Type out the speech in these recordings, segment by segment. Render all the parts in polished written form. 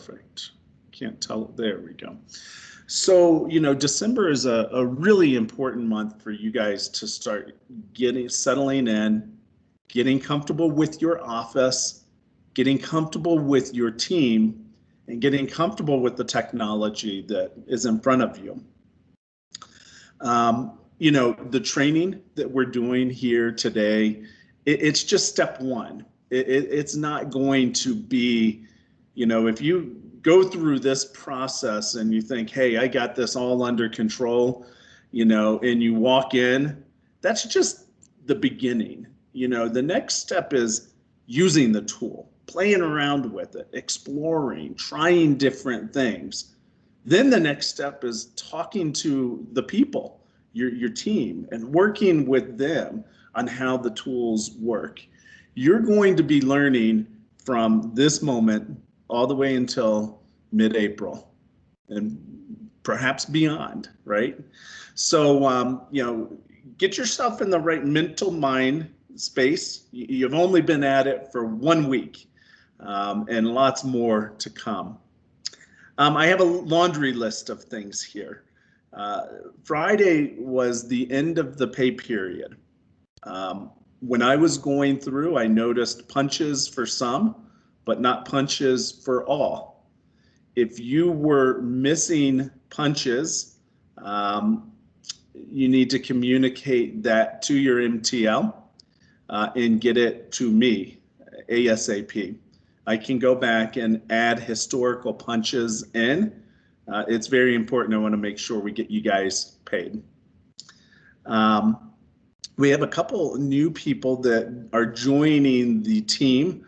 Perfect. Can't tell. There we go. So, December is a really important month for you guys to start settling in, getting comfortable with your office, getting comfortable with your team, and getting comfortable with the technology that is in front of you. The training that we're doing here today, it's just step one. It's not going to be, if you go through this process and you think, hey, I got this all under control, and you walk in, that's just the beginning. The next step is using the tool, playing around with it, exploring, trying different things. Then the next step is talking to the people, your team, and working with them on how the tools work. You're going to be learning from this moment all the way until mid-April and perhaps beyond, right? So, get yourself in the right mental mind space. You've only been at it for 1 week, and lots more to come. I have a laundry list of things here. Friday was the end of the pay period. When I was going through, I noticed punches for some, but not punches for all. If you were missing punches, you need to communicate that to your MTL and get it to me ASAP. I can go back and add historical punches in. It's very important. I want to make sure we get you guys paid. We have a couple new people that are joining the team.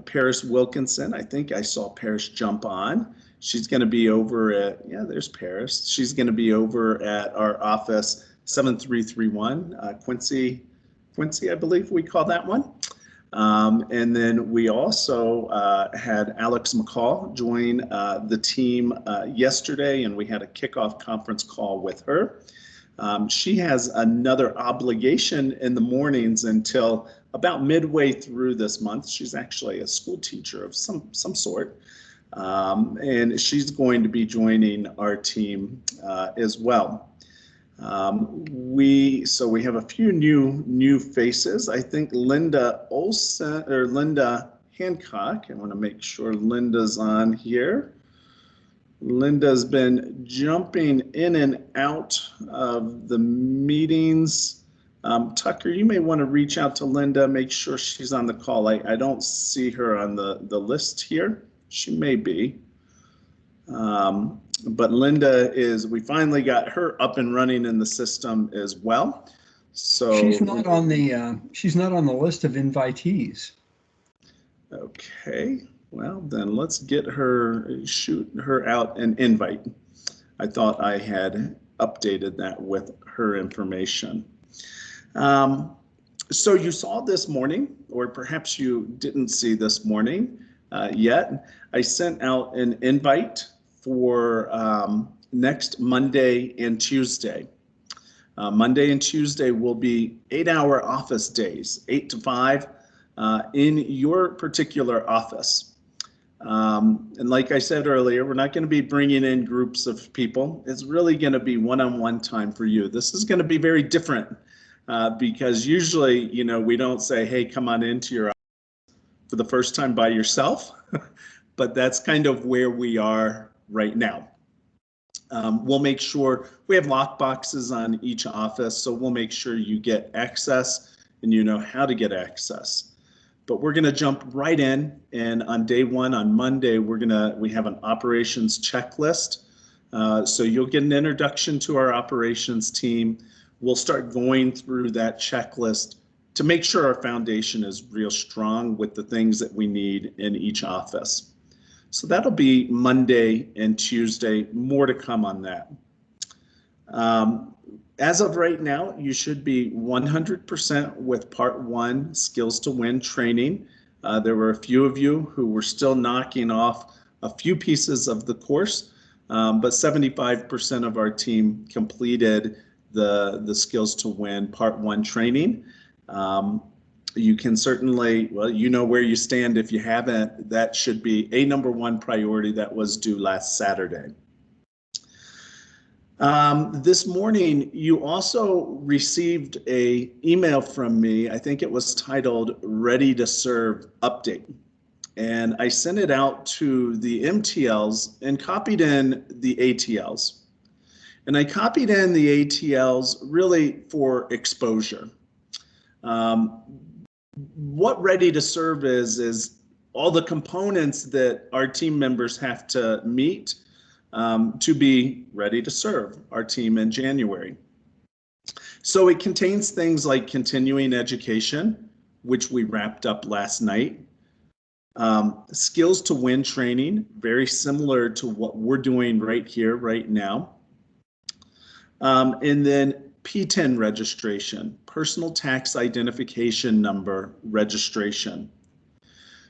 Paris Wilkinson, I think I saw Paris jump on. She's going to be over at, there's Paris. She's going to be over at our office 7331, Quincy, I believe we call that one. And then we also had Alex McCall join the team yesterday, and we had a kickoff conference call with her. She has another obligation in the mornings until about midway through this month. She's actually a school teacher of some sort, and she's going to be joining our team as well. We have a few new faces. I think Linda Olsen or Linda Hancock. I want to make sure Linda's on here. Linda's been jumping in and out of the meetings. Tucker, you may want to reach out to Linda, make sure she's on the call. I don't see her on the list here. She may be. But Linda we finally got her up and running in the system as well. So she's not on the list of invitees. Okay. Well, then let's shoot her out an invite. I thought I had updated that with her information. So you saw this morning, or perhaps you didn't see this morning yet, I sent out an invite for next Monday and Tuesday. Monday and Tuesday will be 8-hour office days, 8 to 5 in your particular office. And like I said earlier, we're not going to be bringing in groups of people. It's really going to be one-on-one time for you. This is going to be very different because usually, we don't say, hey, come on into your office for the first time by yourself, but that's kind of where we are right now. We'll make sure we have lock boxes on each office, so we'll make sure you get access and you know how to get access. But we're going to jump right in, and on day one, on Monday, we have an operations checklist. So you'll get an introduction to our operations team. We'll start going through that checklist to make sure our foundation is real strong with the things that we need in each office. So that'll be Monday and Tuesday, more to come on that. As of right now, you should be 100% with part 1 Skills to Win training. There were a few of you who were still knocking off a few pieces of the course, but 75% of our team completed the Skills to Win part 1 training. You can certainly, well, you know where you stand. If you haven't, that should be a number one priority that was due last Saturday. This morning, you also received a email from me. I think it was titled Ready to Serve Update. And I sent it out to the MTLs and copied in the ATLs. And I copied in the ATLs really for exposure. What Ready to Serve is all the components that our team members have to meet to be ready to serve our team in January. So it contains things like continuing education, which we wrapped up last night. Skills to win training, very similar to what we're doing right here, right now. And then P10 registration, personal tax identification number registration.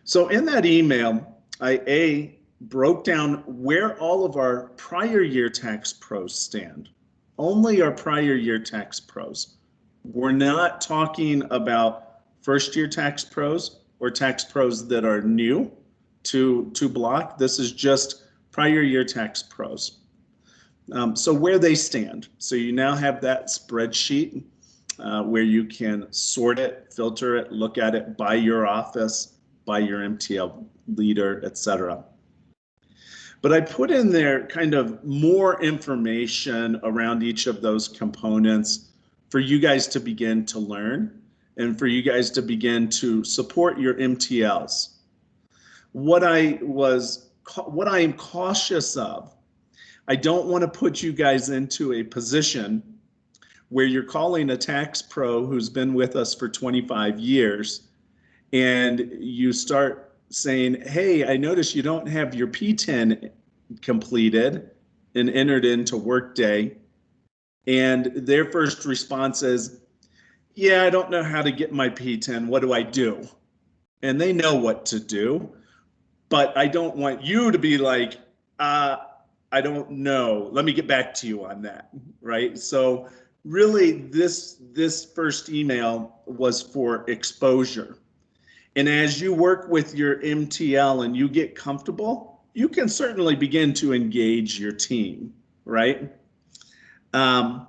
So in that email, I broke down where all of our prior year tax pros stand. Only our prior year tax pros. We're not talking about first year tax pros or tax pros that are new to Block. This is just prior year tax pros. So where they stand. So you now have that spreadsheet where you can sort it, filter it, look at it by your office, by your MTL leader, etc. But I put in there kind of more information around each of those components for you guys to begin to learn and for you guys to begin to support your MTLs. What I am cautious of, I don't want to put you guys into a position where you're calling a tax pro who's been with us for 25 years and you start saying, hey, I noticed you don't have your P10 completed and entered into Workday. And their first response is, yeah, I don't know how to get my P10. What do I do? And they know what to do. But I don't want you to be like, I don't know. Let me get back to you on that, right? So really this first email was for exposure. And as you work with your MTL and you get comfortable, you can certainly begin to engage your team, right? In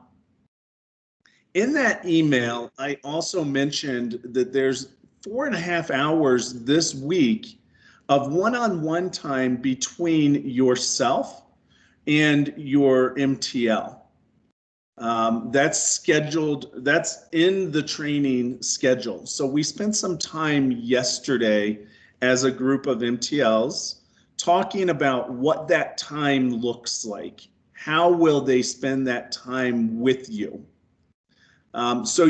that email, I also mentioned that there's 4.5 hours this week of one-on-one time between yourself and your MTL. That's scheduled, that's in the training schedule. So we spent some time yesterday as a group of MTLs talking about what that time looks like. How will they spend that time with you? So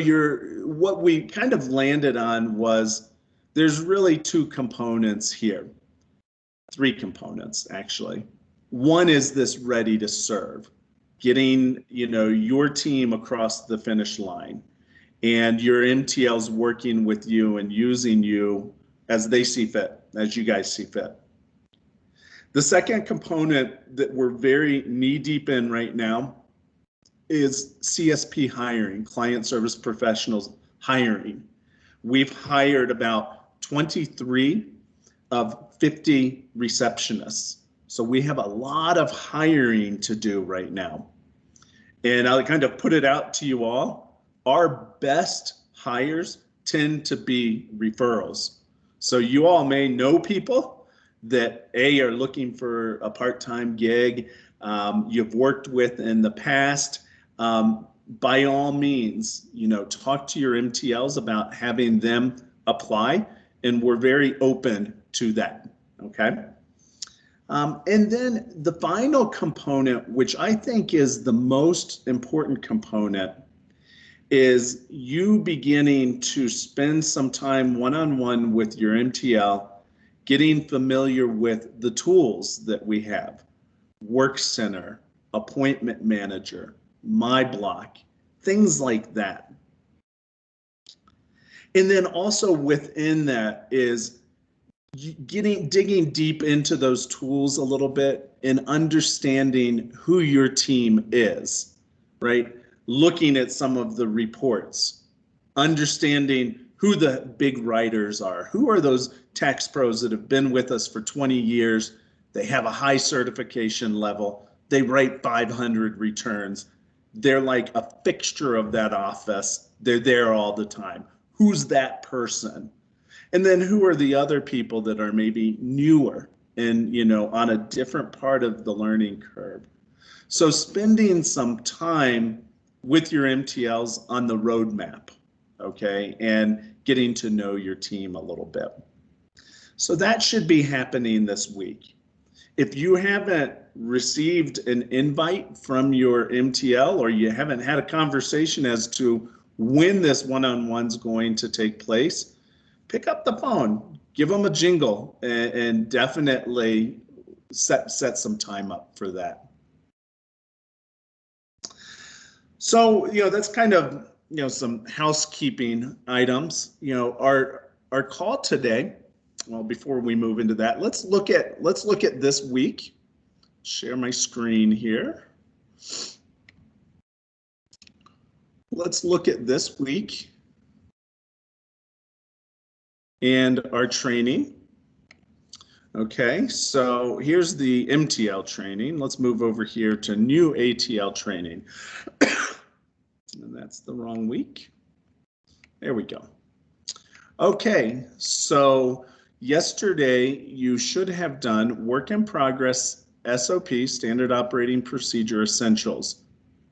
what we kind of landed on was there's really two components here. Three components, actually. One is this ready to serve, getting your team across the finish line and your MTLs working with you and using you as they see fit, as you guys see fit. The second component that we're very knee deep in right now is CSP hiring, client service professionals hiring. We've hired about 23 of 50 receptionists. So we have a lot of hiring to do right now. And I'll kind of put it out to you all. Our best hires tend to be referrals. So you all may know people that are looking for a part-time gig, you've worked with in the past. By all means, talk to your MTLs about having them apply, and we're very open to that, okay? And then the final component, which I think is the most important component, is you beginning to spend some time one-on-one with your MTL, getting familiar with the tools that we have, Work Center, Appointment Manager, My Block, things like that. And then also within that is digging deep into those tools a little bit and understanding who your team is, right? Looking at some of the reports, understanding who the big writers are. Who are those tax pros that have been with us for 20 years? They have a high certification level. They write 500 returns. They're like a fixture of that office. They're there all the time. Who's that person? And then who are the other people that are maybe newer and, on a different part of the learning curve? So spending some time with your MTLs on the roadmap, okay, and getting to know your team a little bit. So that should be happening this week. If you haven't received an invite from your MTL, or you haven't had a conversation as to when this one-on-one is going to take place, pick up the phone, give them a jingle, and definitely set some time up for that. So, that's kind of, some housekeeping items. Our call today, well, before we move into that, let's look at this week. Share my screen here. Let's look at this week and our training. Okay, so here's the MTL training. Let's move over here to new ATL training. And that's the wrong week. There we go. Okay, so yesterday you should have done work in progress SOP, standard operating procedure essentials.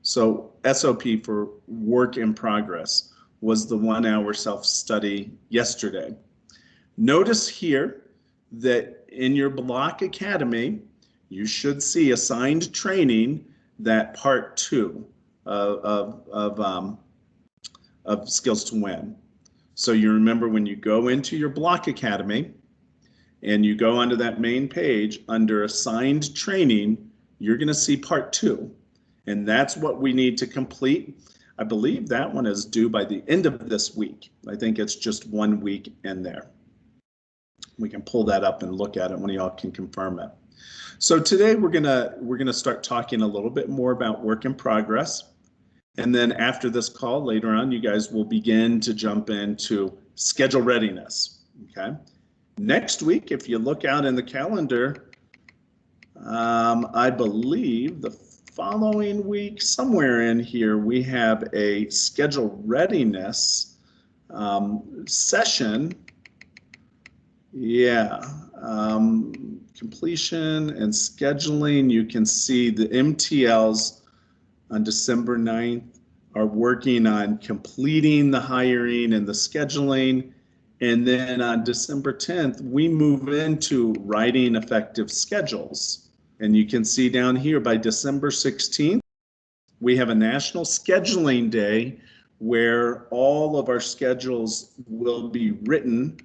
So SOP for work in progress was the 1 hour self-study yesterday. Notice here that in your Block Academy, you should see assigned training, that part 2 of Skills to Win. So you remember, when you go into your Block Academy and you go onto that main page under assigned training, you're going to see part 2, and that's what we need to complete. I believe that one is due by the end of this week. I think it's just 1 week in there. We can pull that up and look at it when y'all can confirm it. So today we're gonna start talking a little bit more about work in progress. And then after this call later on, you guys will begin to jump into schedule readiness, okay? Next week, if you look out in the calendar, I believe the following week, somewhere in here, we have a schedule readiness session. Yeah, completion and scheduling. You can see the MTLs on December 9th are working on completing the hiring and the scheduling. And then on December 10th, we move into writing effective schedules. And you can see down here by December 16th, we have a National Scheduling Day where all of our schedules will be written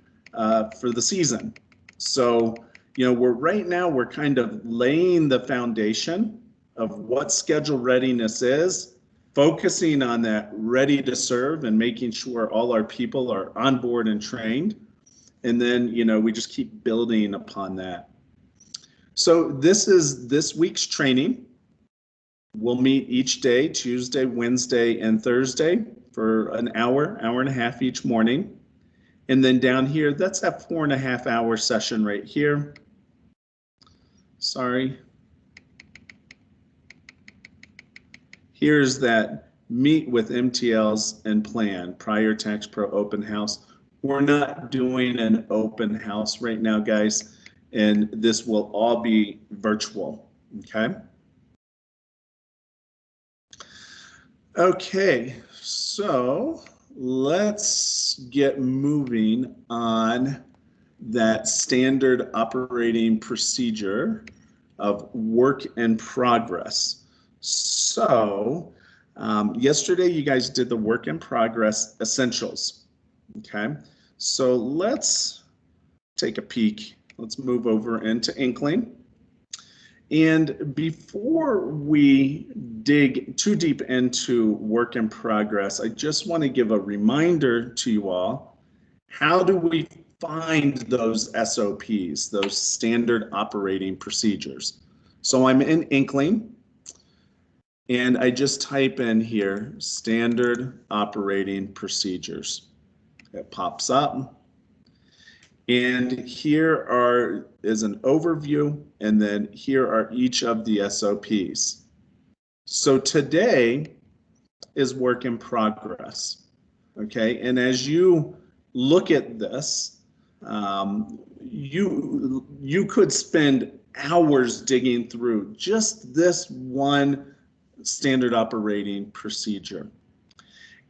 for the season. So, we're kind of laying the foundation of what schedule readiness is, focusing on that ready to serve and making sure all our people are on board and trained. And then, we just keep building upon that. So this is this week's training. We'll meet each day, Tuesday, Wednesday, and Thursday for an hour and a half each morning. And then down here, that's that 4.5 hour session right here. Sorry. Here's that meet with MTLs and plan, prior tax pro open house. We're not doing an open house right now, guys, and this will all be virtual, okay? Okay, so let's get moving on that standard operating procedure of work in progress. So yesterday you guys did the work in progress essentials, okay? So let's take a peek. Let's move over into Inkling. And before we dig too deep into work in progress, I just want to give a reminder to you all. How do we find those SOPs, those standard operating procedures? So I'm in Inkling, and I just type in here, standard operating procedures. It pops up. And here is an overview, and then here are each of the SOPs. So today is work in progress, okay? And as you look at this, you could spend hours digging through just this one standard operating procedure.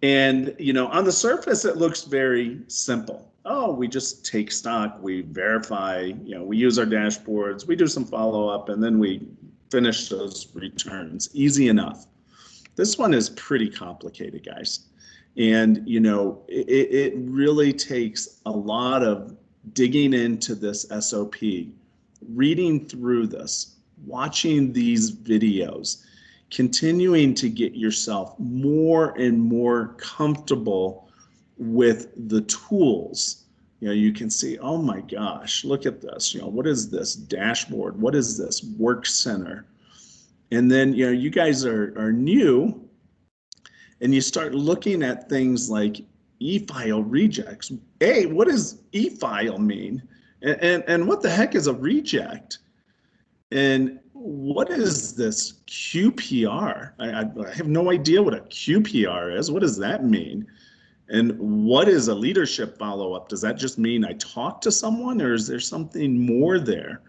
And, on the surface, it looks very simple. Oh, we just take stock, we verify, we use our dashboards, we do some follow-up, and then we finish those returns. Easy enough. This one is pretty complicated, guys. And, it really takes a lot of digging into this SOP, reading through this, watching these videos, continuing to get yourself more and more comfortable with the tools. You can see, oh my gosh, look at this. What is this dashboard? What is this work center? And then, you guys are new, and you start looking at things like e-file rejects. Hey, what does e-file mean? And what the heck is a reject? And what is this QPR? I have no idea what a QPR is. What does that mean? And what is a leadership follow-up? Does that just mean I talk to someone, or is there something more there?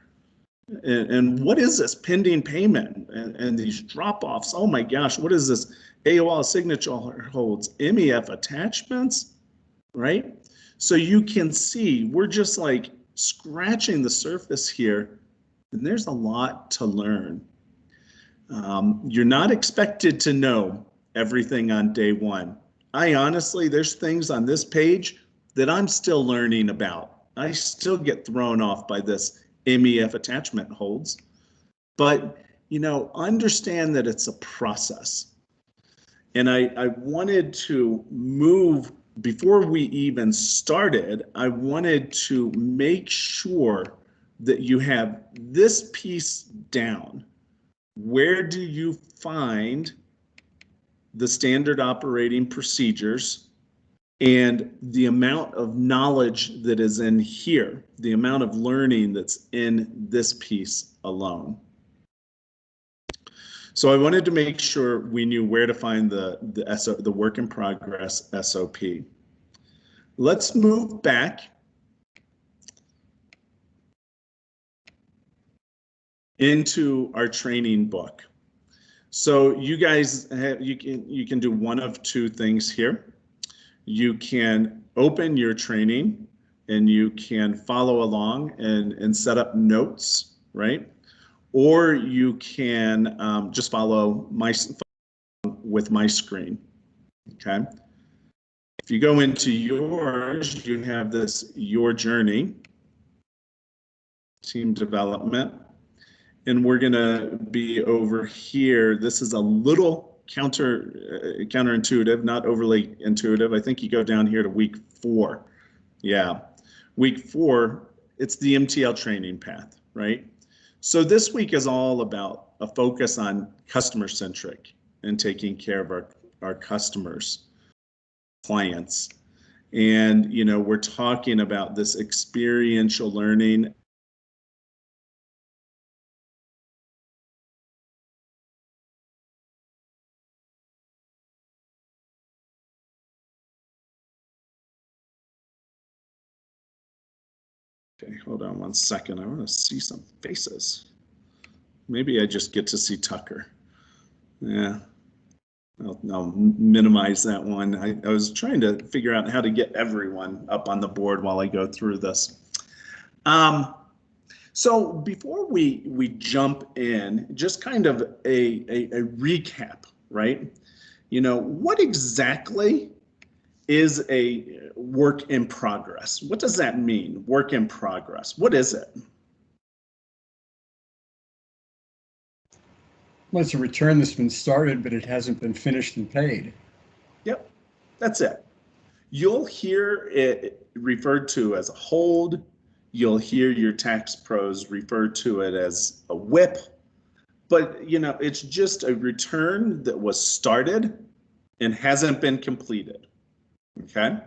And what is this pending payment and these drop-offs? Oh my gosh, what is this AOL signature holds, MEF attachments, right? So you can see we're just like scratching the surface here, and there's a lot to learn. You're not expected to know everything on day one. There's things on this page that I'm still learning about. I still get thrown off by this MEF attachment holds, but understand that it's a process. And I wanted to move, before we even started, I wanted to make sure that you have this piece down. Where do you find the standard operating procedures and the amount of knowledge that is in here, the amount of learning that's in this piece alone? So I wanted to make sure we knew where to find the work in progress SOP. Let's move back into our training book. So you guys you can do one of two things here. You can open your training and you can follow along and set up notes, right? Or you can just follow with my screen, okay? If you go into yours, you have this, your journey, team development, and we're gonna be over here. This is a little counterintuitive, not overly intuitive. I think you go down here to week 4. Yeah, week 4, it's the MTL training path, right? So this week is all about a focus on customer centric and taking care of our customers, clients. And, we're talking about this experiential learning. Okay, hold on one second. I want to see some faces. Maybe I just get to see Tucker. Yeah, I'll minimize that one. I was trying to figure out how to get everyone up on the board while I go through this. So before we jump in, just kind of a recap, right? What exactly is a work in progress? What does that mean, work in progress? What is it? Well, it's a return that's been started, but it hasn't been finished and paid. Yep, that's it. You'll hear it referred to as a hold. You'll hear your tax pros refer to it as a whip. But, it's just a return that was started and hasn't been completed. Okay?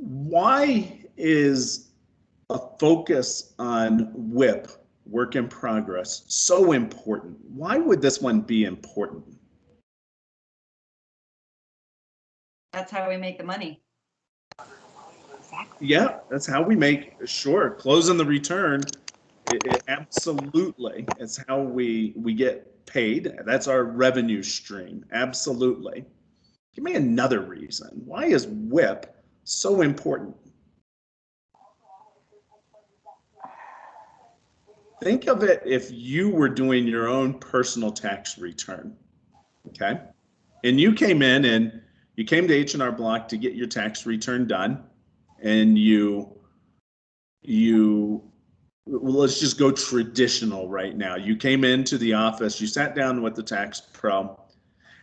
Why is a focus on WIP, work in progress, so important? Why would this one be important? That's how we make the money. Yeah, that's how we make, sure, closing the return. Absolutely, it's how we get paid. That's our revenue stream. Absolutely. Give me another reason. Why is WIP so important? Think of it if you were doing your own personal tax return, okay? And you came in and you came to H&R Block to get your tax return done, and well, let's just go traditional right now. You came into the office, you sat down with the tax pro,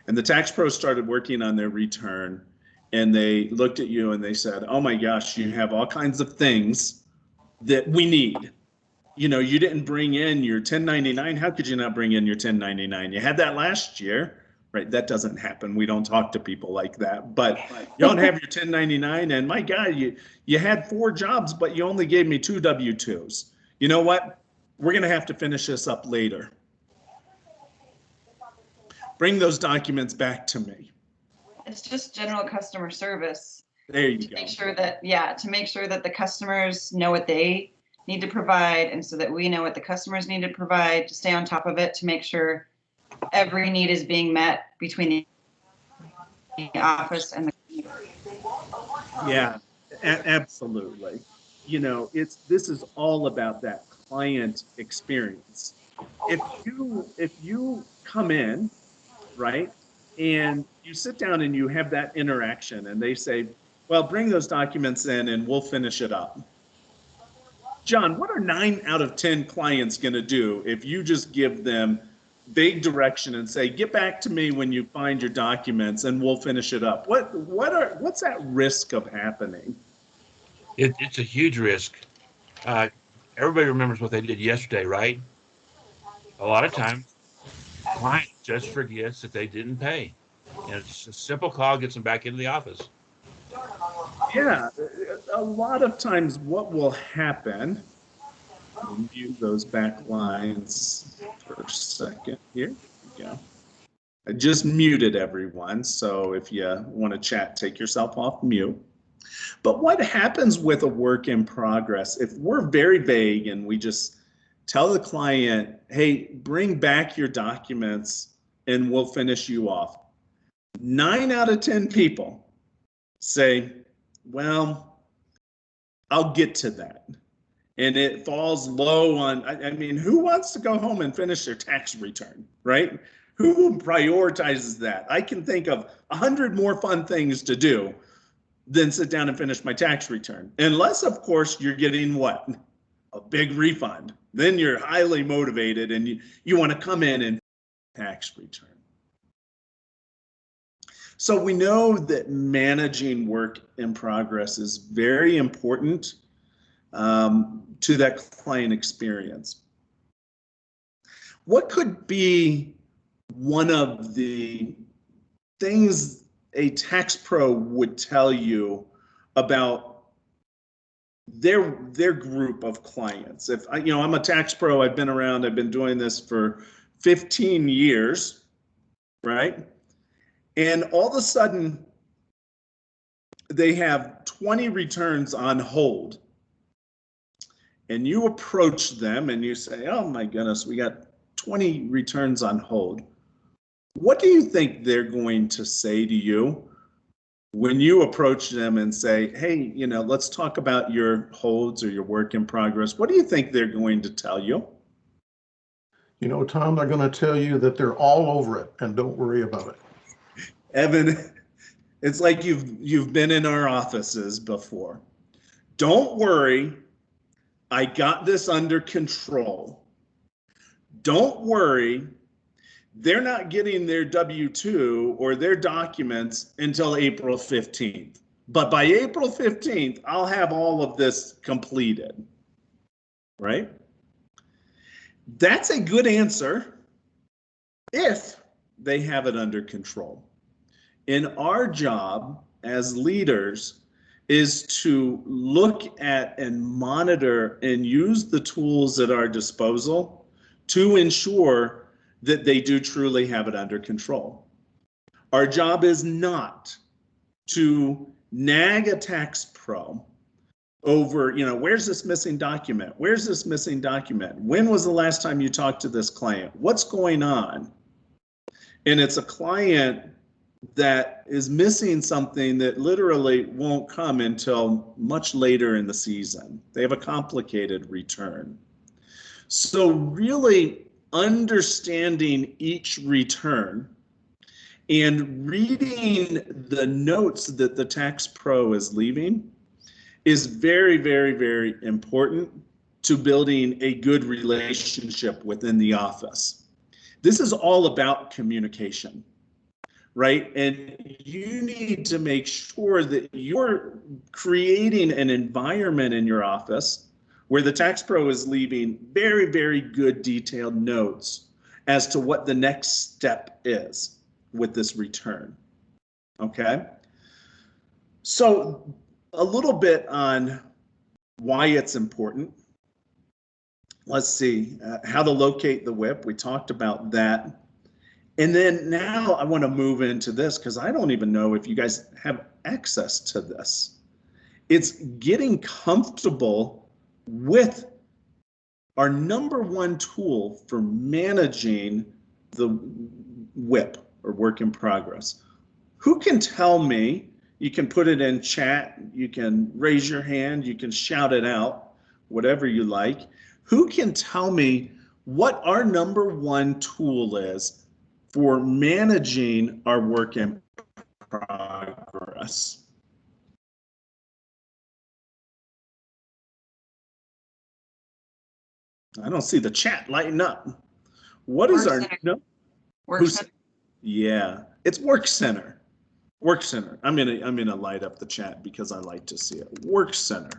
and the tax pro started working on their return, and they looked at you and they said, oh my gosh, you have all kinds of things that we need. You know, you didn't bring in your 1099. How could you not bring in your 1099? You had that last year, right? That doesn't happen. We don't talk to people like that. But you don't have your 1099, and my God, you had 4 jobs, but you only gave me 2 W-2s. You know what? We're going to have to finish this up later. Bring those documents back to me. It's just general customer service. There you to go. Make sure that, to make sure that the customers know what they need to provide, and so that we know what the customers need to provide, to stay on top of it, to make sure every need is being met between the office and the. Yeah, absolutely. You know, this is all about that client experience. If you come in, right, and you sit down and you have that interaction, and they say, well, bring those documents in and we'll finish it up. John, what are 9 out of 10 clients going to do if you just give them vague direction and say, get back to me when you find your documents and we'll finish it up? What's that risk of happening? It's a huge risk. Everybody remembers what they did yesterday, right? A lot of times, client just forgets that they didn't pay. And it's a simple call gets them back into the office. Yeah, a lot of times what will happen, let me mute those back lines for a second here. Here we go. I just muted everyone, so if you want to chat, take yourself off mute. But what happens with a work in progress, if we're very vague and we just tell the client, hey, bring back your documents and we'll finish you off. 9 out of 10 people say, well, I'll get to that. And it falls low on, I mean, who wants to go home and finish their tax return, right? Who prioritizes that? I can think of 100 more fun things to do than sit down and finish my tax return. Unless, of course, you're getting what? A big refund. Then you're highly motivated and you want to come in and tax return. So we know that managing work in progress is very important to that client experience. What could be one of the things a tax pro would tell you about their group of clients? If I'm a tax pro, I've been around, I've been doing this for 15 years, right? And all of a sudden, they have 20 returns on hold. And you approach them and you say, oh my goodness, we got 20 returns on hold. What do you think they're going to say to you when you approach them and say, hey, let's talk about your holds or your work in progress? What do you think they're going to tell you? Tom, they're going to tell you that they're all over it and don't worry about it. Evan, it's like you've been in our offices before. Don't worry, I got this under control. Don't worry, they're not getting their W-2 or their documents until April 15th. But by April 15th, I'll have all of this completed, right? That's a good answer if they have it under control. In our job as leaders is to look at and monitor and use the tools at our disposal to ensure that they do truly have it under control. Our job is not to nag a tax pro over, where's this missing document? Where's this missing document? When was the last time you talked to this client? What's going on? And it's a client that is missing something that literally won't come until much later in the season. They have a complicated return. So really understanding each return and reading the notes that the tax pro is leaving is very, very, very important to building a good relationship within the office. This is all about communication, right? And you need to make sure that you're creating an environment in your office where the tax pro is leaving very, very good detailed notes as to what the next step is with this return, okay? So a little bit on why it's important. Let's see, how to locate the WIP. We talked about that. And then now I want to move into this because I don't even know if you guys have access to this. It's getting comfortable with our number one tool for managing the WIP or work in progress. Who can tell me? You can put it in chat, you can raise your hand, you can shout it out, whatever you like. Who can tell me what our number one tool is for managing our work in progress? I don't see the chat lighting up. What is our no? Work Center. Yeah, it's Work Center. Work Center. I'm gonna light up the chat because I like to see it. Work Center.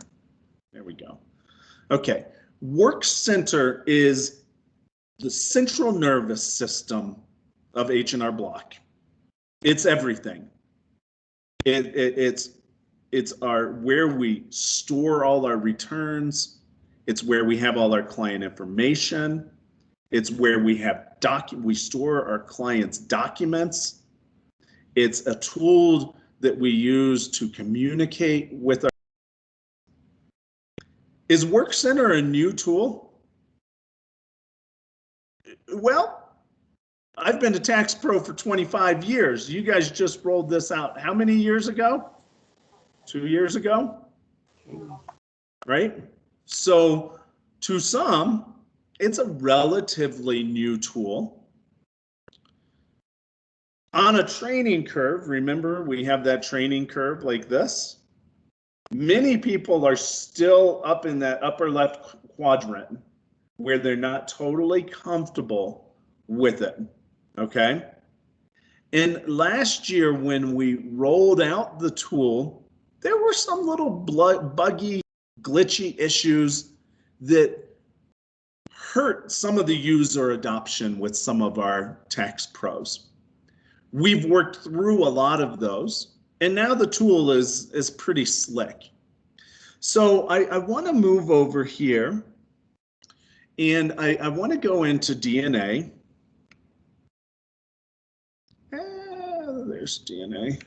There we go. Okay. Work Center is the central nervous system of H&R Block. It's everything. It's where we store all our returns. It's where we have all our client information. It's where we have we store our clients' documents. It's a tool that we use to communicate with our. Is Work Center a new tool? Well, I've been a tax pro for 25 years. You guys just rolled this out how many years ago? 2 years ago? Right? So to some, it's a relatively new tool. On a training curve, remember we have that training curve like this. Many people are still up in that upper left quadrant where they're not totally comfortable with it, okay? And last year when we rolled out the tool, there were some little buggy, glitchy issues that hurt some of the user adoption with some of our tax pros. We've worked through a lot of those, and now the tool is pretty slick. So I want to move over here, and I want to go into DNA. There's DNA.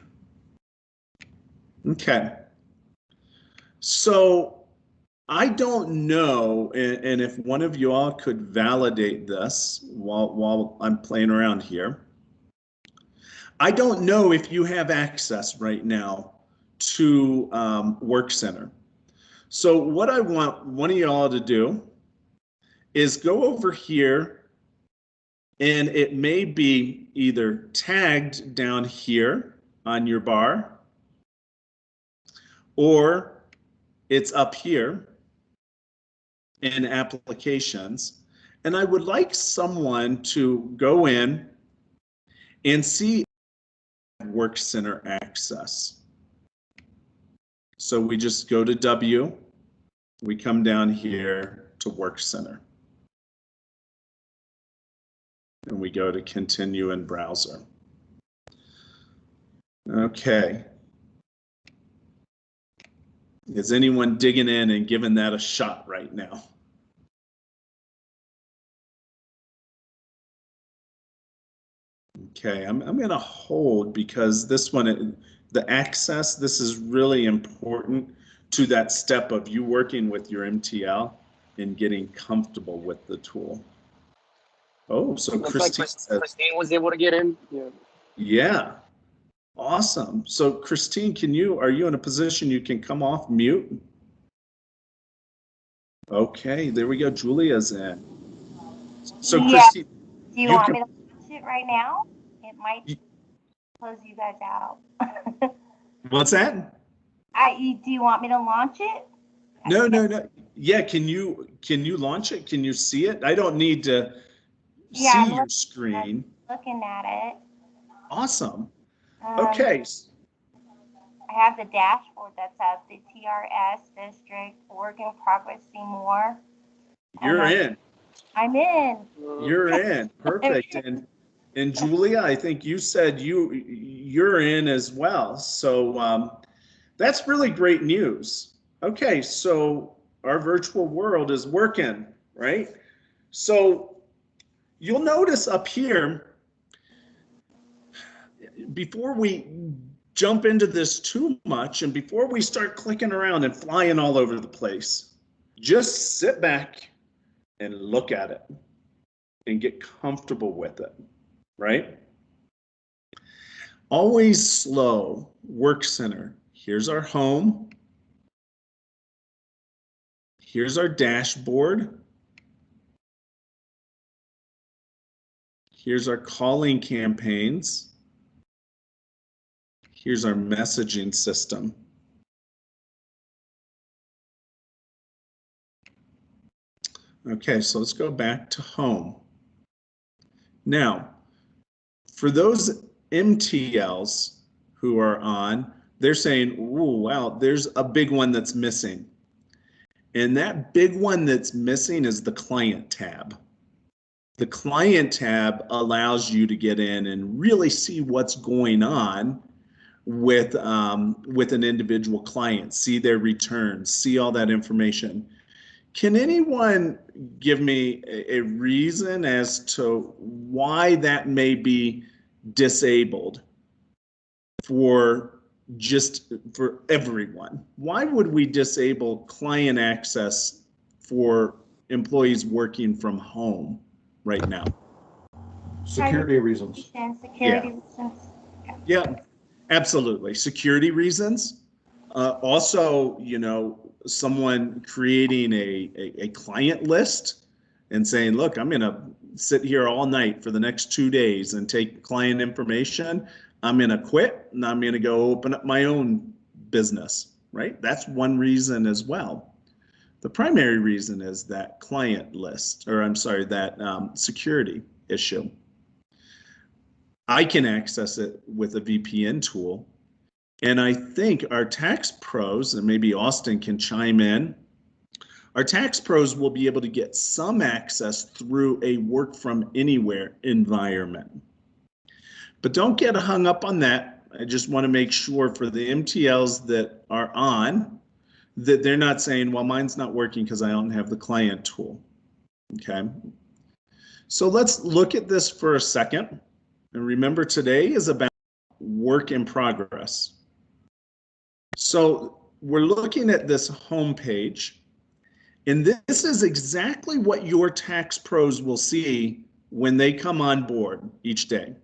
Okay. So I don't know, and if one of you all could validate this while I'm playing around here. I don't know if you have access right now to Work Center. So what I want one of y'all to do is go over here, and it may be either tagged down here on your bar, or it's up here in applications. And I would like someone to go in and see Work Center access. So we just go to W, we come down here to Work Center. And we go to continue in browser. Okay. Is anyone digging in and giving that a shot right now? Okay, I'm going to hold because this one, the access, this is really important to that step of you working with your MTL and getting comfortable with the tool. Oh, so Looks like Christine says, Christine was able to get in. Yeah. yeah, awesome. So Christine, are you in a position you can come off mute? Okay, there we go. Julia's in. So Yeah. Christine, Do you want me to watch it right now? It might close you guys out. what's that? Do you want me to launch it? No. Yeah, can you launch it? Can you see it? I don't need to see your screen. Looking at it. Awesome. Okay. I have the dashboard that says the TRS district, work in progress, see more. You're in. I'm in. You're in. Perfect. And Julia, I think you said you're in as well. So that's really great news. Okay, so our virtual world is working, right? So you'll notice up here, before we jump into this too much and before we start clicking around and flying all over the place, just sit back and look at it and get comfortable with it, right? Always slow, Work Center. Here's our home. Here's our dashboard. Here's our calling campaigns. Here's our messaging system. Okay, so let's go back to home. Now, for those MTLs who are on, they're saying, "Ooh, wow, there's a big one that's missing." And that big one that's missing is the client tab. The client tab allows you to get in and really see what's going on with an individual client, see their returns, see all that information. Can anyone give me a reason as to why that may be disabled for everyone? Why would we disable client access for employees working from home right now? Security reasons. Security reasons. Yeah, absolutely. Security reasons. Also, someone creating a client list and saying, look, I'm going to sit here all night for the next 2 days and take client information. I'm going to quit and I'm going to go open up my own business, right? That's one reason as well. The primary reason is that client list, or I'm sorry, that security issue. I can access it with a VPN tool. And I think our tax pros, and maybe Austin can chime in, our tax pros will be able to get some access through a work from anywhere environment. But don't get hung up on that. I just want to make sure for the MTLs that are on, that they're not saying, well, mine's not working because I don't have the client tool. Okay. So let's look at this for a second. And remember, today is about work in progress. So we're looking at this home page, and this is exactly what your tax pros will see when they come on board each day.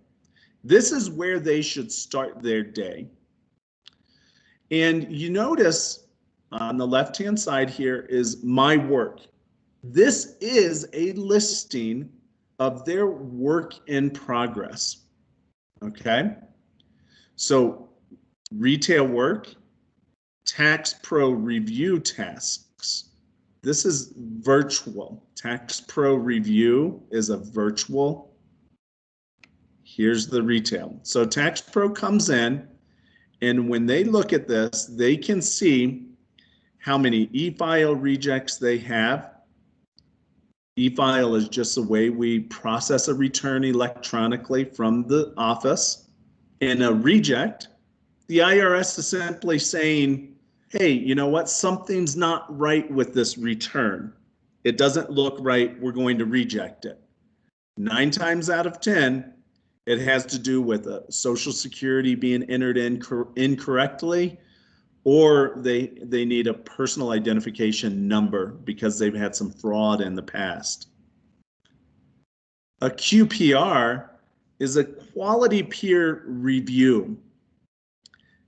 This is where they should start their day. And you notice on the left-hand side here is my work. This is a listing of their work in progress. Okay, so retail work, tax pro review tasks. This is virtual. Tax pro review is a virtual. Here's the retail. So tax pro comes in, and when they look at this, they can see how many e-file rejects they have. E-file is just the way we process a return electronically from the office. In a reject, the IRS is simply saying, hey, you know what? Something's not right with this return. It doesn't look right. We're going to reject it. 9 times out of 10, it has to do with a Social Security being entered in incorrectly, or they need a personal identification number because they've had some fraud in the past. A QPR is a quality peer review.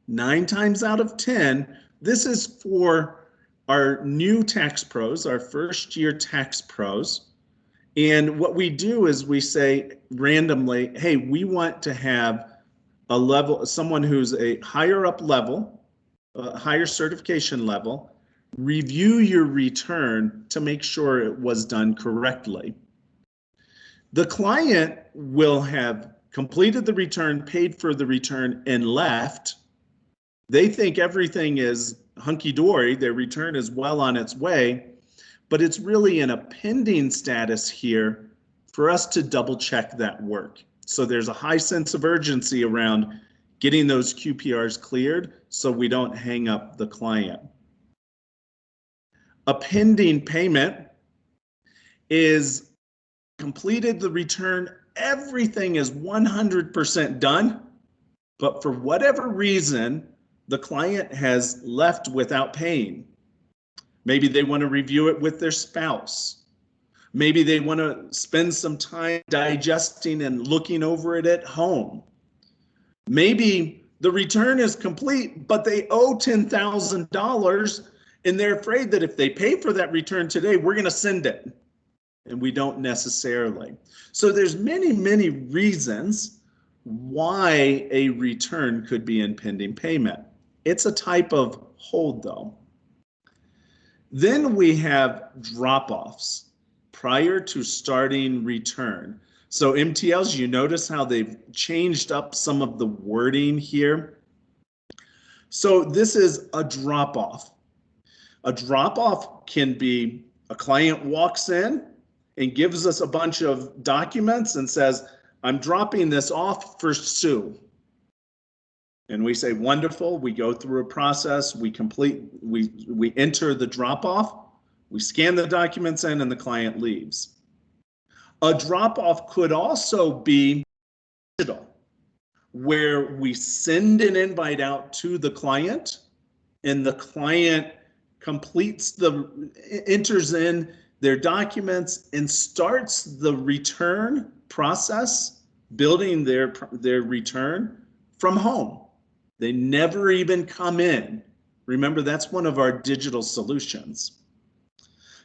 9 times out of 10, this is for our new tax pros, our first year tax pros. And what we do is we say randomly, hey, we want to have a level, someone who's a higher up level, a higher certification level, review your return to make sure it was done correctly. The client will have completed the return, paid for the return, and left. They think everything is hunky-dory, their return is well on its way, but it's really in a pending status here for us to double check that work. So there's a high sense of urgency around getting those QPRs cleared so we don't hang up the client. A pending payment is completed the return, everything is 100% done, but for whatever reason, the client has left without paying. Maybe they want to review it with their spouse. Maybe they want to spend some time digesting and looking over it at home. Maybe the return is complete, but they owe $10,000 and they're afraid that if they pay for that return today, we're going to send it. And we don't necessarily. So there's many, many reasons why a return could be in pending payment. It's a type of hold though. Then we have drop-offs prior to starting return. So MTLs, you notice how they've changed up some of the wording here. So this is a drop-off. A drop-off can be a client walks in and gives us a bunch of documents and says, I'm dropping this off for Sue. And we say, wonderful. We go through a process. We enter the drop off. We scan the documents in and the client leaves. A drop off could also be digital, where we send an invite out to the client and the client enters in their documents and starts the return process, building their return from home. They never even come in. Remember, that's one of our digital solutions.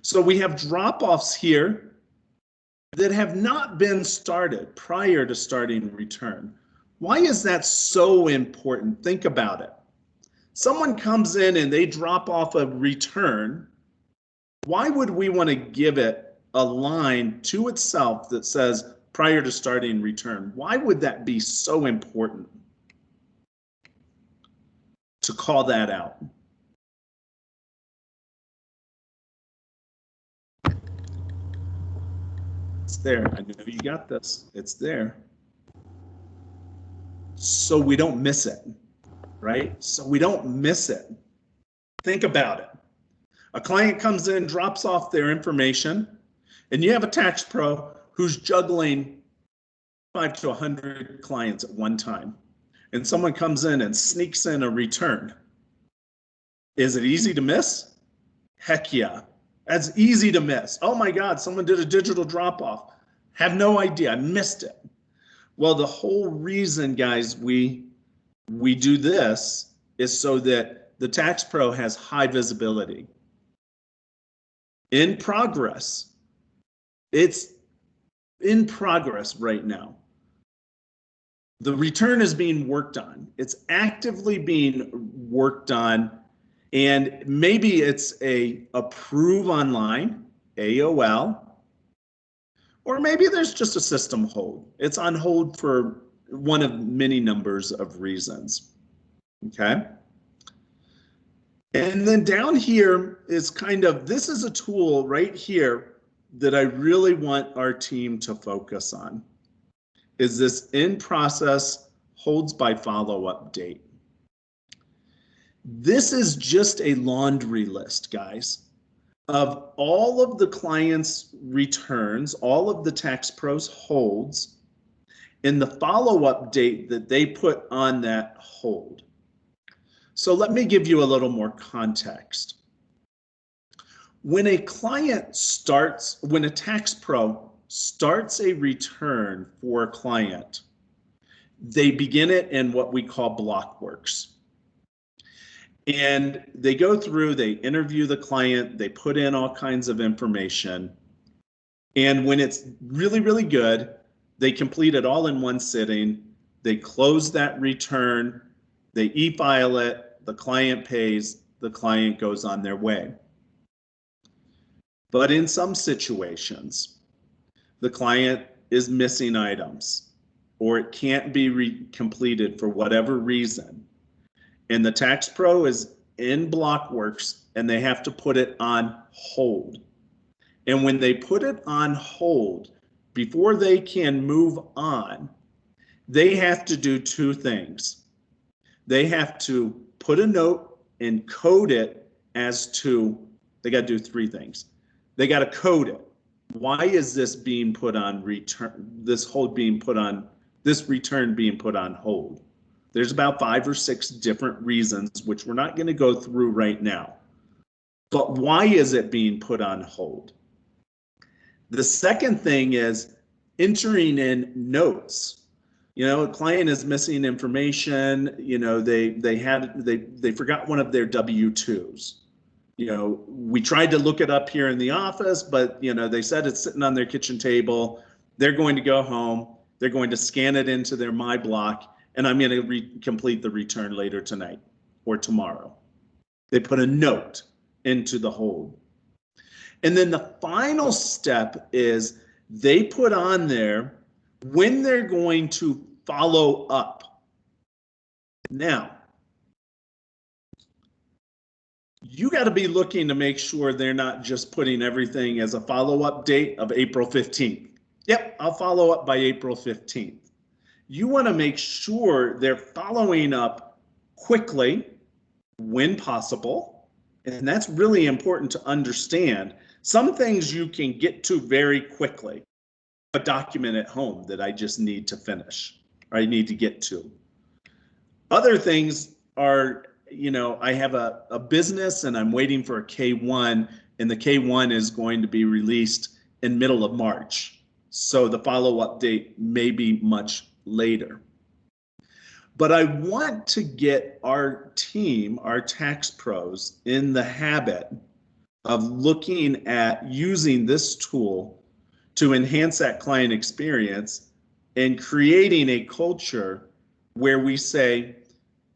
So we have drop-offs here that have not been started prior to starting return. Why is that so important? Think about it. Someone comes in and they drop off a return. Why would we want to give it a line to itself that says prior to starting return? Why would that be so important to call that out? It's there. I know you got this. It's there. So we don't miss it, right? So we don't miss it. Think about it. A client comes in, drops off their information, and you have a tax pro who's juggling 5 to 100 clients at one time. And someone comes in and sneaks in a return. Is it easy to miss? Heck yeah. That's easy to miss. Oh my God, someone did a digital drop off. Have no idea, I missed it. Well, the whole reason, guys, we do this is so that the tax pro has high visibility. In progress. It's in progress right now. The return is being worked on. It's actively being worked on, and maybe it's a approve online, AOL, or maybe there's just a system hold. It's on hold for one of many numbers of reasons, okay? And then down here is this is a tool right here that I really want our team to focus on, is this in process holds by follow-up date. This is just a laundry list, guys, of all of the client's returns, all of the tax pros holds, and the follow-up date that they put on that hold. So let me give you a little more context. When a tax pro starts a return for a client, they begin it in what we call blockworks. And they go through, they interview the client, they put in all kinds of information. And when it's really, really good, they complete it all in one sitting. They close that return, they e-file it, the client pays, the client goes on their way. But in some situations, the client is missing items, or it can't be completed for whatever reason. And the tax pro is in blockworks and they have to put it on hold. And when they put it on hold, before they can move on, they have to do two things. They have to put a note and code it as to, they got to do three things. They got to code it. Why is this being put on return, this return being put on hold? There's about 5 or 6 different reasons, which we're not going to go through right now. But why is it being put on hold? The second thing is entering in notes. You know, a client is missing information. You know, they forgot one of their W-2s. You know, we tried to look it up here in the office, but you know, they said it's sitting on their kitchen table. They're going to go home. They're going to scan it into their My Block, and I'm going to complete the return later tonight or tomorrow. They put a note into the hold. And then the final step is they put on there when they're going to follow up. Now, you got to be looking to make sure they're not just putting everything as a follow-up date of April 15th. Yep, I'll follow up by April 15th. You want to make sure they're following up quickly when possible. And that's really important to understand. Some things you can get to very quickly. A document at home that I just need to finish, or I need to get to. Other things are, you know, I have a business and I'm waiting for a K1, and the K1 is going to be released in middle of March. So the follow-up date may be much later. But I want to get our team, our tax pros, in the habit of looking at using this tool to enhance that client experience and creating a culture where we say,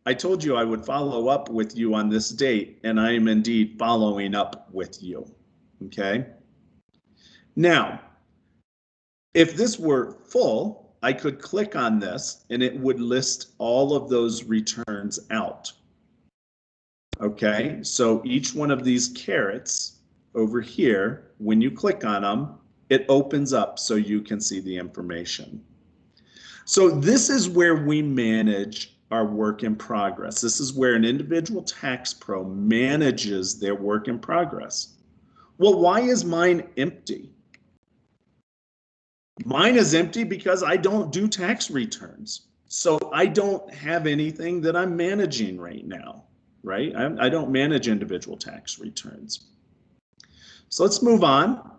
I told you I would follow up with you on this date, and I am indeed following up with you, okay? Now, if this were full, I could click on this and it would list all of those returns out. Okay, so each one of these carrots over here, when you click on them, it opens up so you can see the information. So this is where we manage our work in progress. This is where an individual tax pro manages their work in progress. Well, why is mine empty? Mine is empty because I don't do tax returns. So I don't have anything that I'm managing right now, right? I don't manage individual tax returns. So let's move on.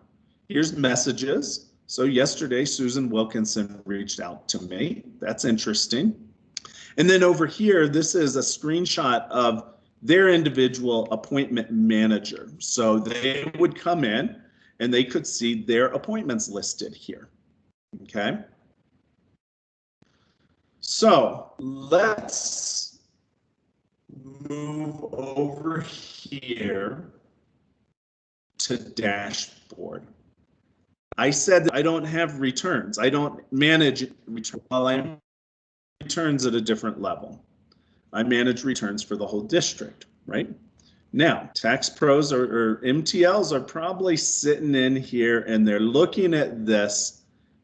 Here's messages. So yesterday, Susan Wilkinson reached out to me. That's interesting. And then over here, this is a screenshot of their individual appointment manager. So they would come in and they could see their appointments listed here. Okay. So let's move over here to dashboard. I said that I don't have returns. I don't manage returns. Well, I returns at a different level. I manage returns for the whole district, right? Now, tax pros or MTLs are probably sitting in here and they're looking at this,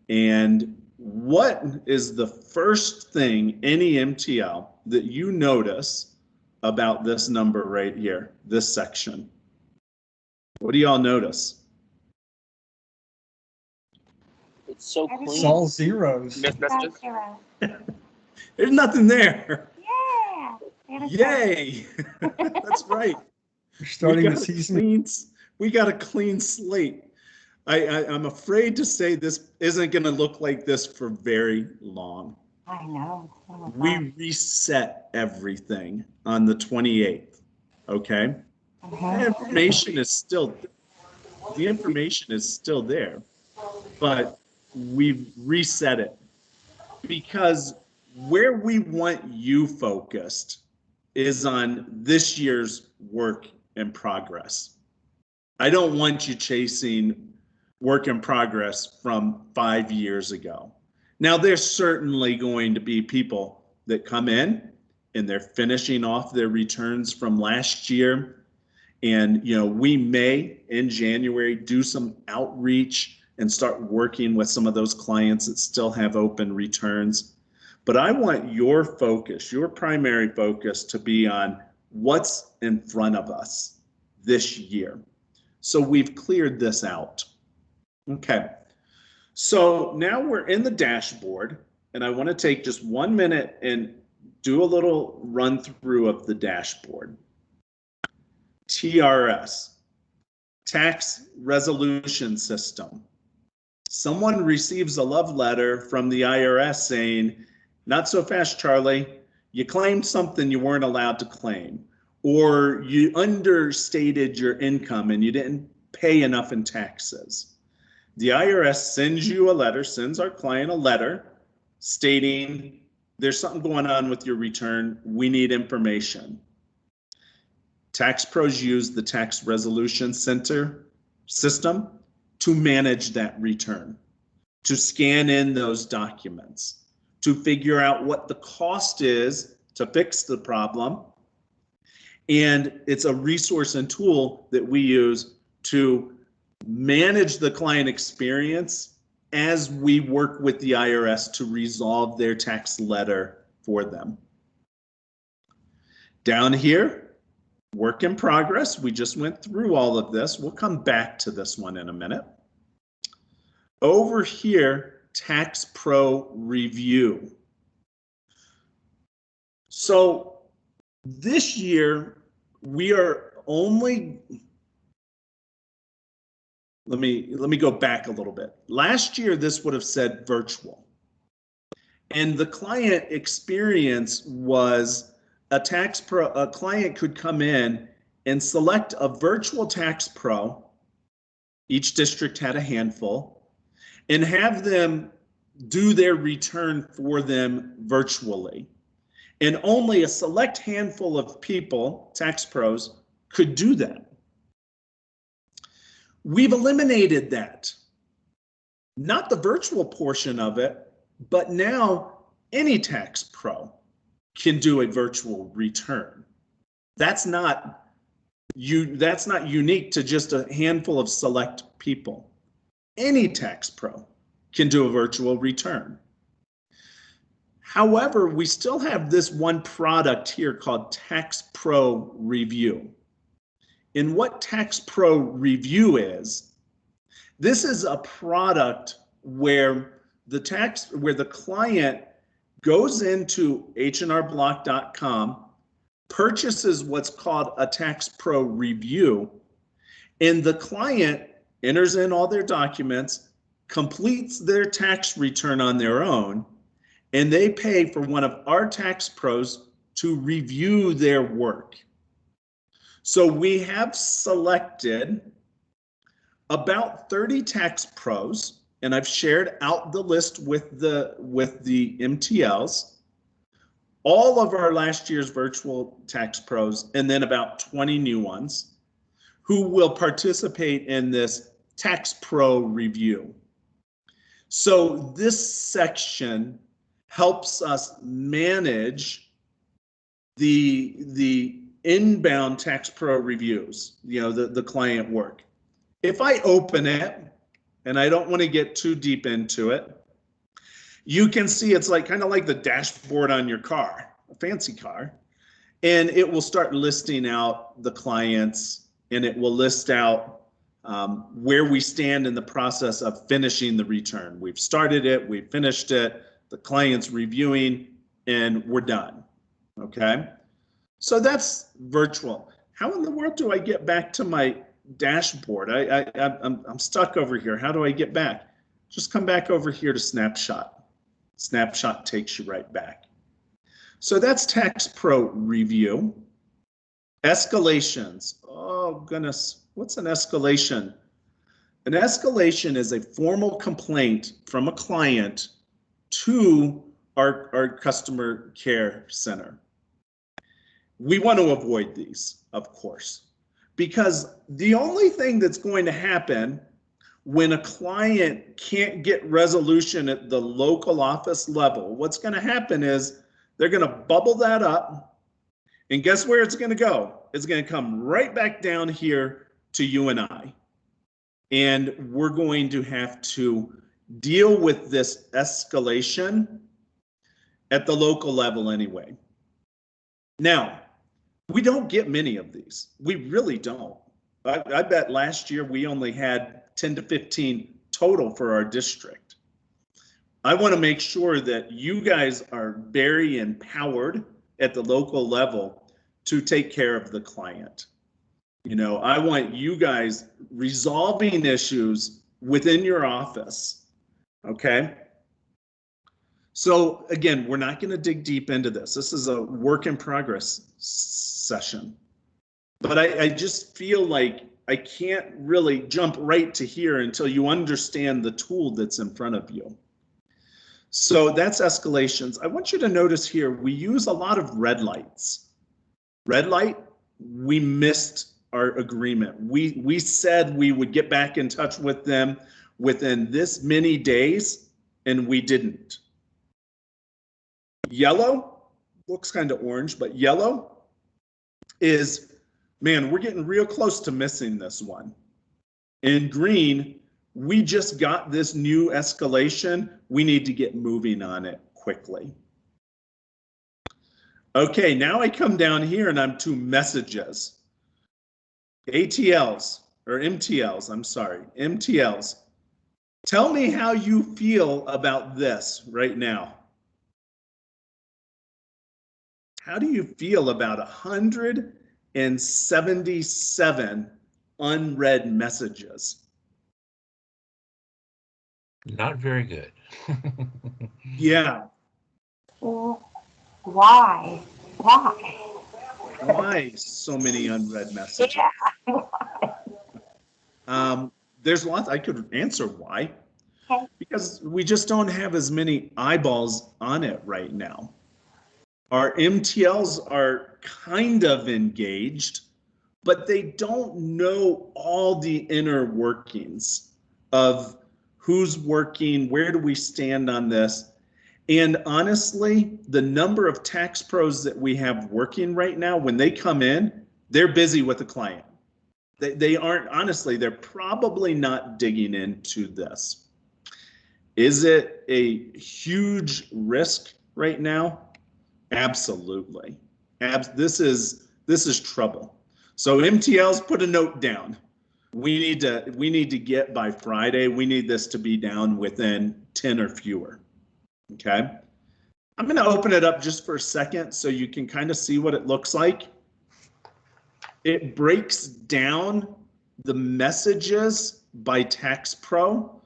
and what is the first thing any MTL that you notice about this number right here, this section? What do y'all notice? It's so Everything- It's clean. all zeros. Missed messages. Zero. There's nothing there. Yeah. They haven't started. Yay. That's right. We're starting we the got season. we got a clean slate. I'm afraid to say this isn't going to look like this for very long. I know. Oh my We God. reset everything on the 28th. Okay. Mhm. Information is still, the information is still there, but we've reset it because where we want you focused is on this year's work in progress. I don't want you chasing work in progress from 5 years ago. Now, there's certainly going to be people that come in and they're finishing off their returns from last year. And, we may in January do some outreach and start working with some of those clients that still have open returns. But I want your focus, your primary focus, to be on what's in front of us this year. So we've cleared this out. Okay. So now we're in the dashboard, and I want to take just 1 minute and do a little run through of the dashboard. TRS, Tax Resolution System. Someone receives a love letter from the IRS saying, "Not so fast, Charlie. You claimed something you weren't allowed to claim, or you understated your income and you didn't pay enough in taxes." The IRS sends you a letter, sends our client a letter stating there's something going on with your return. We need information. Tax pros use the Tax Resolution Center system to manage that return, to scan in those documents, to figure out what the cost is to fix the problem. And it's a resource and tool that we use to manage the client experience as we work with the IRS to resolve their tax letter for them. Down here, work in progress. We just went through all of this. We'll come back to this one in a minute. Over here, Tax Pro Review. So this year, we are only, let me go back a little bit. Last year, this would have said virtual. And the client experience was a client could come in and select a virtual tax pro. Each district had a handful, and have them do their return for them virtually. And only a select handful of people, tax pros, could do that. We've eliminated that. Not the virtual portion of it, but now any tax pro can do a virtual return. That's not unique to just a handful of select people. Any tax pro can do a virtual return. However, we still have this one product here called Tax Pro Review. And what Tax Pro Review is, this is a product where the client goes into hnrblock.com, purchases what's called a Tax Pro Review, and the client enters in all their documents, completes their tax return on their own, and they pay for one of our tax pros to review their work. So we have selected about 30 tax pros, and I've shared out the list with the MTLs, all of our last year's virtual tax pros, and then about 20 new ones who will participate in this Tax Pro Review. So this section helps us manage the inbound Tax Pro reviews, the client work. If I open it, and I don't want to get too deep into it, you can see it's kind of like the dashboard on your car, a fancy car. And it will start listing out the clients, and it will list out where we stand in the process of finishing the return. We've started it, we've finished it, the client's reviewing, and we're done. Okay, so that's virtual. How in the world do I get back to my dashboard? I'm stuck over here. How do I get back? Just come back over here to Snapshot. Snapshot takes you right back. So that's Tax Pro review. Escalations. Oh goodness, what's an escalation? An escalation is a formal complaint from a client to our customer care center. We want to avoid these, of course, because the only thing that's going to happen when a client can't get resolution at the local office level, what's going to happen is they're going to bubble that up, and guess where it's going to go? It's going to come right back down here to you and I. And we're going to have to deal with this escalation at the local level anyway. Now, we don't get many of these. We really don't. I bet last year we only had 10 to 15 total for our district. I want to make sure that you guys are very empowered at the local level to take care of the client. You know, I want you guys resolving issues within your office. Okay. So again, we're not going to dig deep into this. This is a work in progress session. But I just feel like I can't really jump right to here until you understand the tool that's in front of you. So that's escalations. I want you to notice here, we use a lot of red lights. Red light, we missed our agreement. We said we would get back in touch with them within this many days, and we didn't. Yellow, looks kind of orange, but yellow is, man, we're getting real close to missing this one. And green, we just got this new escalation. We need to get moving on it quickly. Okay, now I come down here and I'm to messages. ATLs, or MTLs, I'm sorry, MTLs. Tell me how you feel about this right now. How do you feel about 177 unread messages? Not very good. Yeah. Why? Why? Why so many unread messages? Yeah. There's lots. I could answer why. Okay. Because we just don't have as many eyeballs on it right now. Our MTLs are kind of engaged, but they don't know all the inner workings of who's working, where do we stand on this. And honestly, the number of tax pros that we have working right now, when they come in, they're busy with the client. They aren't, honestly, they're probably not digging into this. Is it a huge risk right now? Absolutely. This is trouble. So MTLs, put a note down. We need to get by Friday. We need this to be down within 10 or fewer. Okay. I'm going to open it up just for a second so you can kind of see what it looks like. It breaks down the messages by tax pro,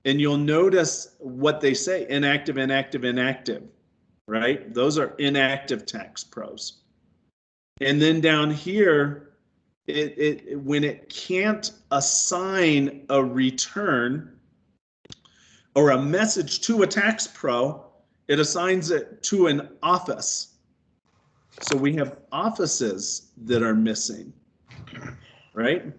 and you'll notice what they say: inactive, inactive, inactive, right? Those are inactive tax pros. And then down here, when it can't assign a return or a message to a tax pro, it assigns it to an office. So we have offices that are missing, right?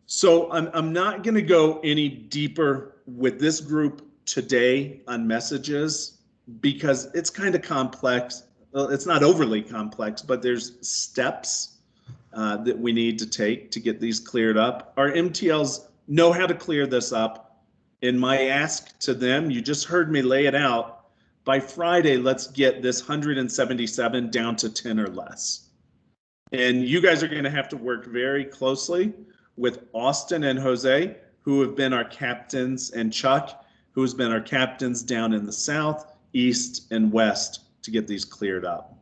So I'm not going to go any deeper with this group today on messages because it's kind of complex. Well, it's not overly complex, but there's steps that we need to take to get these cleared up. Our MTLs know how to clear this up. In my ask to them, you just heard me lay it out, by Friday, let's get this 177 down to 10 or less. And you guys are going to have to work very closely with Austin and Jose, who have been our captains, and Chuck, who has been our captains down in the south, east, and west to get these cleared up.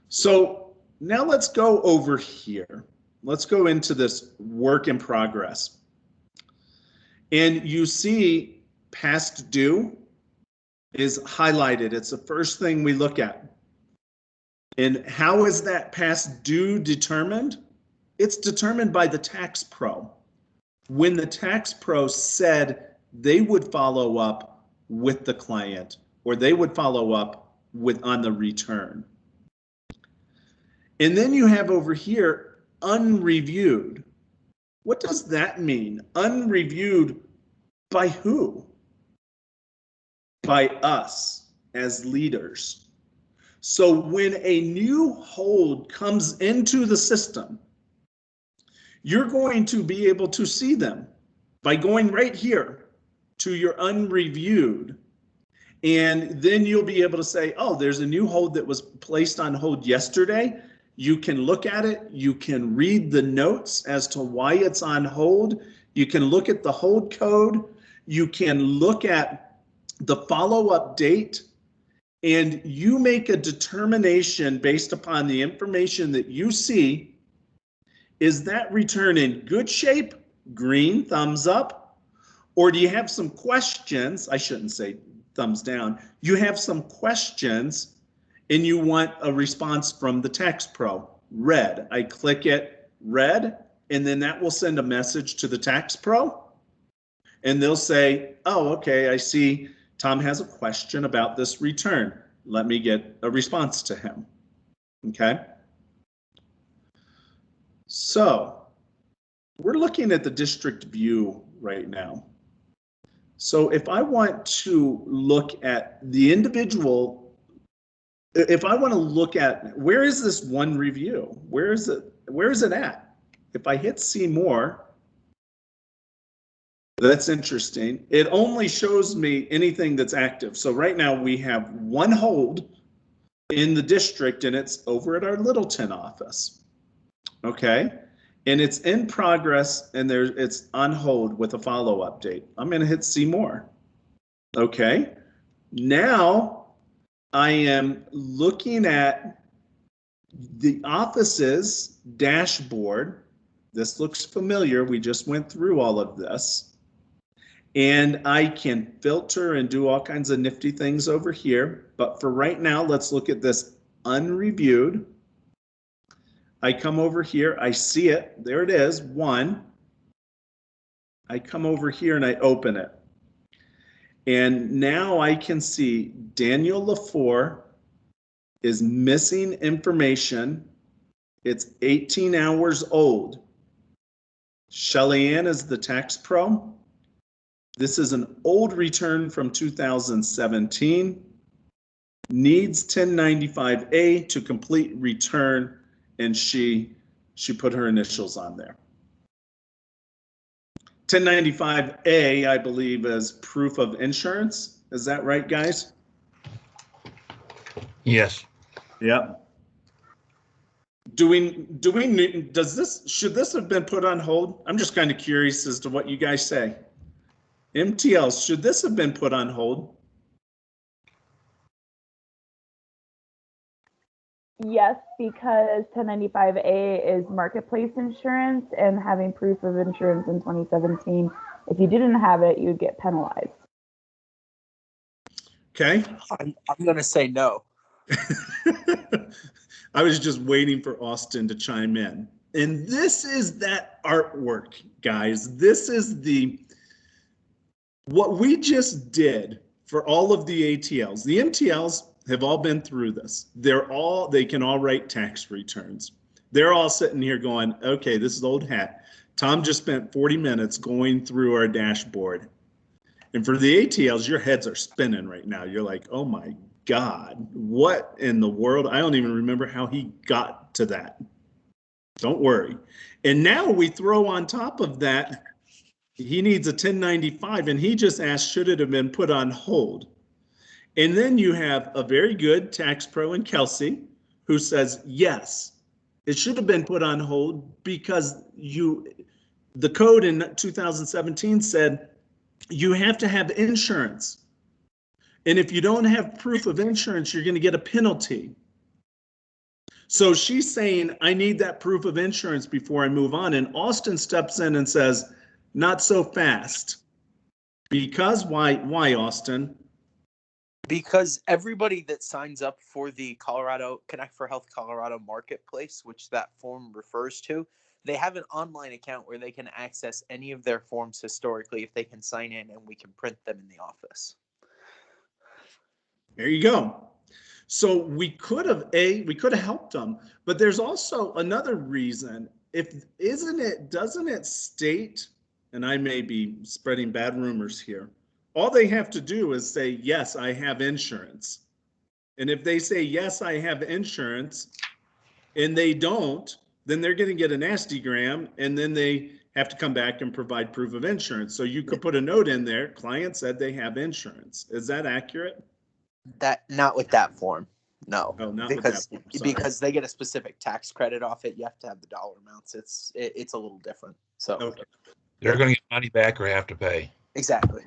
So now let's go over here. Let's go into this work in progress. And you see past due is highlighted. It's the first thing we look at. And how is that past due determined? It's determined by the tax pro. When the tax pro said they would follow up with the client, or they would follow up with on the return. And then you have over here unreviewed. What does that mean? Unreviewed by who? By us as leaders. So when a new hold comes into the system, you're going to be able to see them by going right here to your unreviewed. And then you'll be able to say, oh, there's a new hold that was placed on hold yesterday. You can look at it. You can read the notes as to why it's on hold. You can look at the hold code. You can look at the follow-up date, and you make a determination based upon the information that you see. Is that return in good shape, green, thumbs up? Or do you have some questions? I shouldn't say thumbs down. You have some questions and you want a response from the tax pro, red. I click it, red, and then that will send a message to the tax pro. And they'll say, oh, okay, I see Tom has a question about this return. Let me get a response to him, okay? So we're looking at the district view right now. So if I want to look at the individual, if I want to look at where is this one review? Where is it at? If I hit see more, that's interesting. It only shows me anything that's active. So right now we have one hold in the district and it's over at our Littleton office. Okay, and it's in progress and it's on hold with a follow-up date. I'm going to hit see more. Okay, now I am looking at the office's dashboard. This looks familiar. We just went through all of this. And I can filter and do all kinds of nifty things over here. But for right now, let's look at this unreviewed. I come over here, I see it, there it is, one. I come over here and I open it. And now I can see Daniel LaFour is missing information. It's 18 hours old. Shelly Ann is the tax pro. This is an old return from 2017. Needs 1095A to complete return. And she put her initials on there. 1095A, I believe, is proof of insurance. Is that right, guys? Yes. Yep. Should this have been put on hold? I'm just kind of curious as to what you guys say. MTLs, should this have been put on hold? Yes, because 1095A is marketplace insurance, and having proof of insurance in 2017, if you didn't have it, you would get penalized. Okay. I'm going to say no. I was just waiting for Austin to chime in. And this is that artwork, guys. This is what we just did for all of the ATLs. The MTLs have all been through this. They can all write tax returns. They're all sitting here going, okay, this is old hat. Tom just spent 40 minutes going through our dashboard. And for the ATLs, your heads are spinning right now. You're like, oh my God, what in the world? I don't even remember how he got to that. Don't worry. And now we throw on top of that, he needs a 1095, and he just asked, should it have been put on hold? And then you have a very good tax pro in Kelsey who says, yes, it should have been put on hold because the code in 2017 said you have to have insurance. And if you don't have proof of insurance, you're going to get a penalty. So she's saying, I need that proof of insurance before I move on. And Austin steps in and says, not so fast. Because why, Austin? Because everybody that signs up for the Colorado Connect for Health Colorado Marketplace, which that form refers to, they have an online account where they can access any of their forms historically if they can sign in, and we can print them in the office. There you go. So we could have helped them, but there's also another reason. Doesn't it state, and I may be spreading bad rumors here, all they have to do is say, yes, I have insurance. And if they say, yes, I have insurance, and they don't, then they're going to get a nasty gram, and then they have to come back and provide proof of insurance. So you could put a note in there, client said they have insurance. Is that accurate? That not with that form, no. Oh, not because with that form. Sorry. because they get a specific tax credit off it. You have to have the dollar amounts. It's a little different. So Okay. They're going to get money back or have to pay. exactly.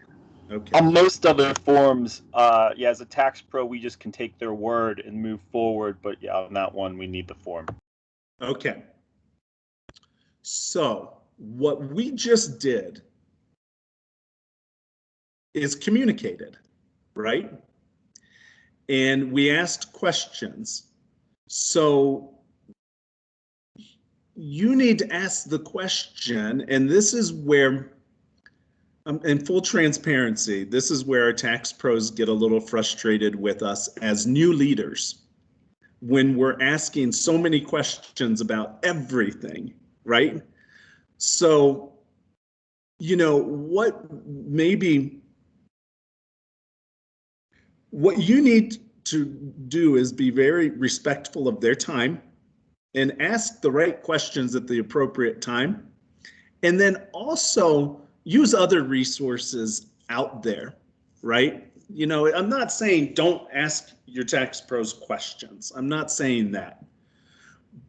Okay. On most other forms, yeah, as a tax pro, we just can take their word and move forward. But yeah, on that one, we need the form. Okay. So what we just did is communicated, right? And we asked questions. So you need to ask the question, and this is where, in full transparency, this is where our tax pros get a little frustrated with us as new leaders when we're asking so many questions about everything, right? So, what you need to do is be very respectful of their time and ask the right questions at the appropriate time. And then also use other resources out there, right? I'm not saying don't ask your tax pros questions. I'm not saying that.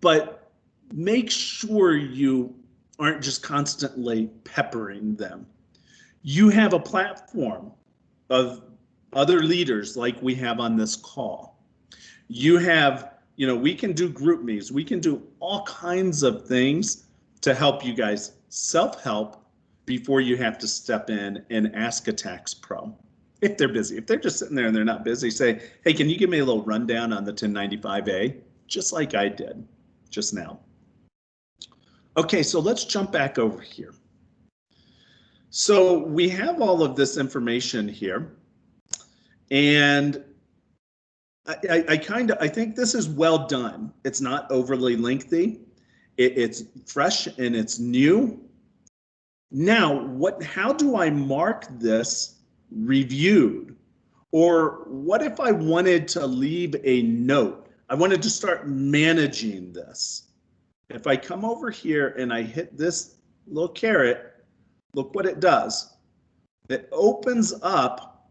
But make sure you aren't just constantly peppering them. You have a platform of other leaders like we have on this call. You have, we can do group meetings. We can do all kinds of things to help you guys self-help before you have to step in and ask a tax pro. If they're busy, if they're just sitting there and they're not busy, say, hey, can you give me a little rundown on the 1095A? Just like I did just now. Okay, so let's jump back over here. So we have all of this information here, and I think this is well done. It's not overly lengthy. It's fresh and it's new. Now, how do I mark this reviewed? Or what if I wanted to leave a note? I wanted to start managing this. If I come over here and I hit this little caret, look what it does. It opens up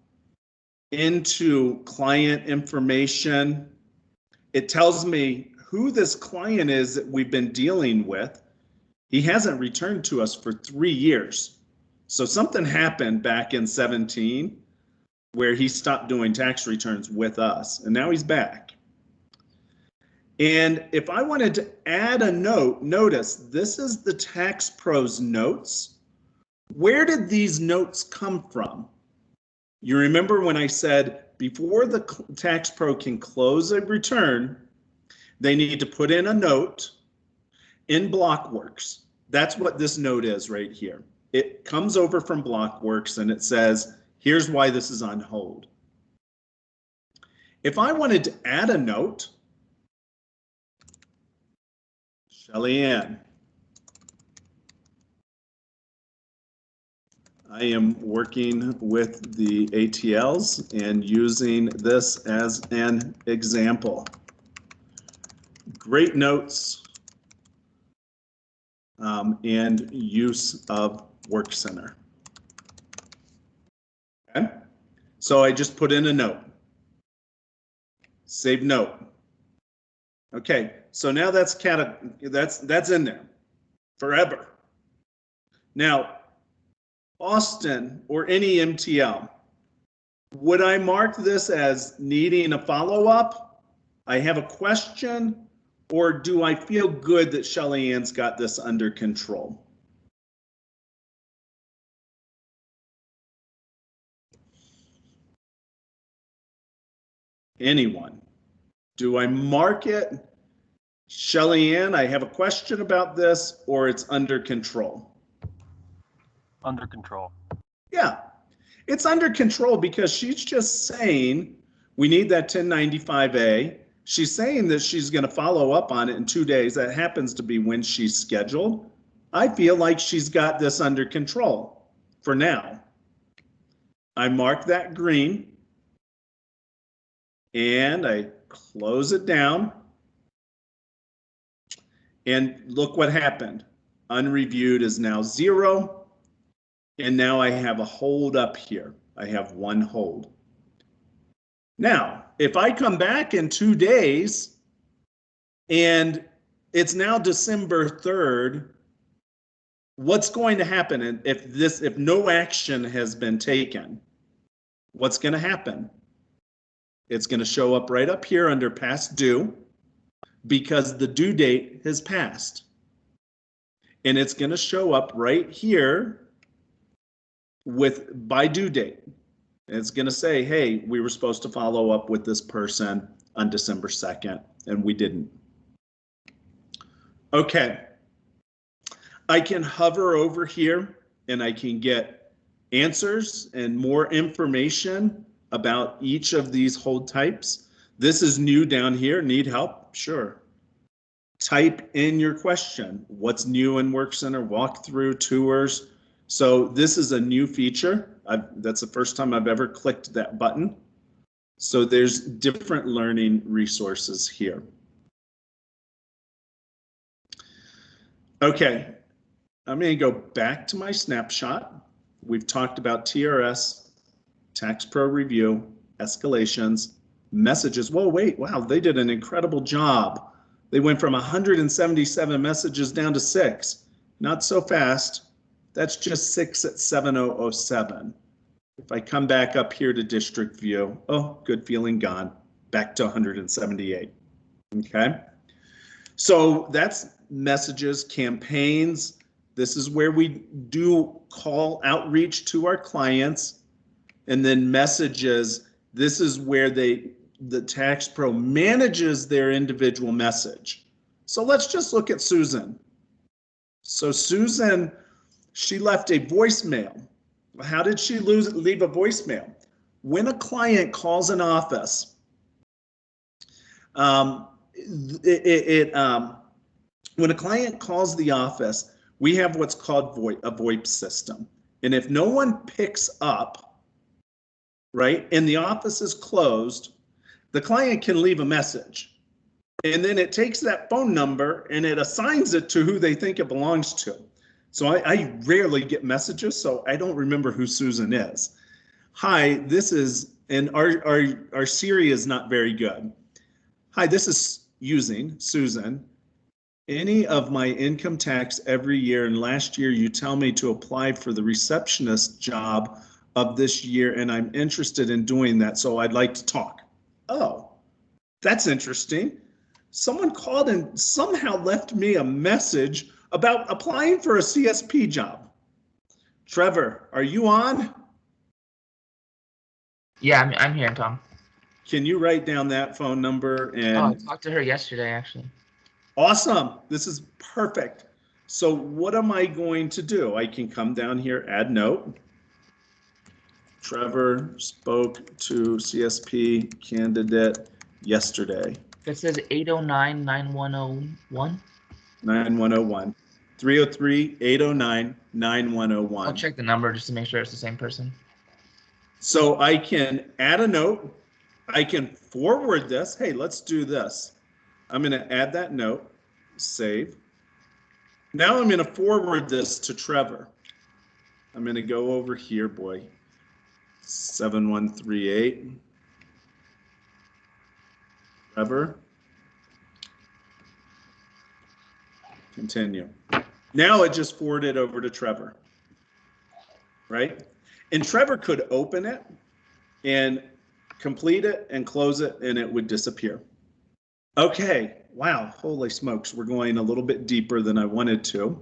into client information. It tells me who this client is that we've been dealing with. He hasn't returned to us for 3 years. So something happened back in 17 where he stopped doing tax returns with us, and now he's back. And if I wanted to add a note, notice this is the tax pro's notes. Where did these notes come from? You remember when I said before the tax pro can close a return, they need to put in a note in BlockWorks. That's what this note is right here. It comes over from BlockWorks and it says, here's why this is on hold. If I wanted to add a note, Shelly Ann, I am working with the ATLs and using this as an example. Great notes and use of WorkCenter. Okay, so I just put in a note. Save note. Okay, so now that's in there forever. Now, Austin or any MTL, would I mark this as needing a follow-up? I have a question, or do I feel good that Shelly Ann's got this under control? Anyone? Do I mark it, Shelly Ann, I have a question about this, or it's under control? Under control. Yeah, it's under control because she's just saying we need that 1095A. She's saying that she's going to follow up on it in 2 days. That happens to be when she's scheduled. I feel like she's got this under control for now. I mark that green and I close it down. And look what happened. Unreviewed is now 0. And now I have a hold up here. I have 1 hold. Now, if I come back in 2 days and it's now December 3rd, what's going to happen if no action has been taken? What's going to happen? It's going to show up right up here under past due because the due date has passed. And it's going to show up right here with by due date. It's going to say, hey, we were supposed to follow up with this person on December 2nd, and we didn't. Okay. I can hover over here and I can get answers and more information about each of these hold types. This is new down here. Need help? Sure. Type in your question. What's new in WorkCenter? Walkthrough, tours. So this is a new feature. That's the first time I've ever clicked that button. So there's different learning resources here. Okay, I'm going to go back to my snapshot. We've talked about TRS, Tax Pro Review, escalations, messages. Whoa, wait, wow, they did an incredible job. They went from 177 messages down to 6. Not so fast. That's just 6 at 7007. If I come back up here to district view, oh, good feeling gone. Back to 178. Okay. So that's messages, campaigns. This is where we do call outreach to our clients. And then messages, this is where the Tax Pro manages their individual message. So let's just look at Susan. So Susan, she left a voicemail. How did she leave a voicemail? When a client calls an office, when a client calls the office, we have what's called a VoIP system. And if no one picks up, right, and the office is closed, the client can leave a message. And then it takes that phone number and it assigns it to who they think it belongs to. So I rarely get messages, so I don't remember who Susan is. Hi, this is, and our Siri is not very good. Hi, this is using Susan. Any of my income tax every year, and last year you tell me to apply for the receptionist job of this year, and I'm interested in doing that, so I'd like to talk. Oh, that's interesting. Someone called and somehow left me a message about applying for a CSP job. Trevor, are you on? Yeah, I'm here, Tom. Can you write down that phone number? And I talked to her yesterday, actually. Awesome. This is perfect. So what am I going to do? I can come down here, add note. Trevor spoke to CSP candidate yesterday. It says 809-9101. 9101. 303-809-9101. I'll check the number just to make sure it's the same person. So I can add a note. I can forward this. Hey, let's do this. I'm going to add that note, save. Now I'm going to forward this to Trevor. I'm going to go over here, boy. 7138. Trevor. Continue. Now it just forwarded over to Trevor, right? And Trevor could open it and complete it and close it, and it would disappear. Okay, wow, holy smokes, we're going a little bit deeper than I wanted to.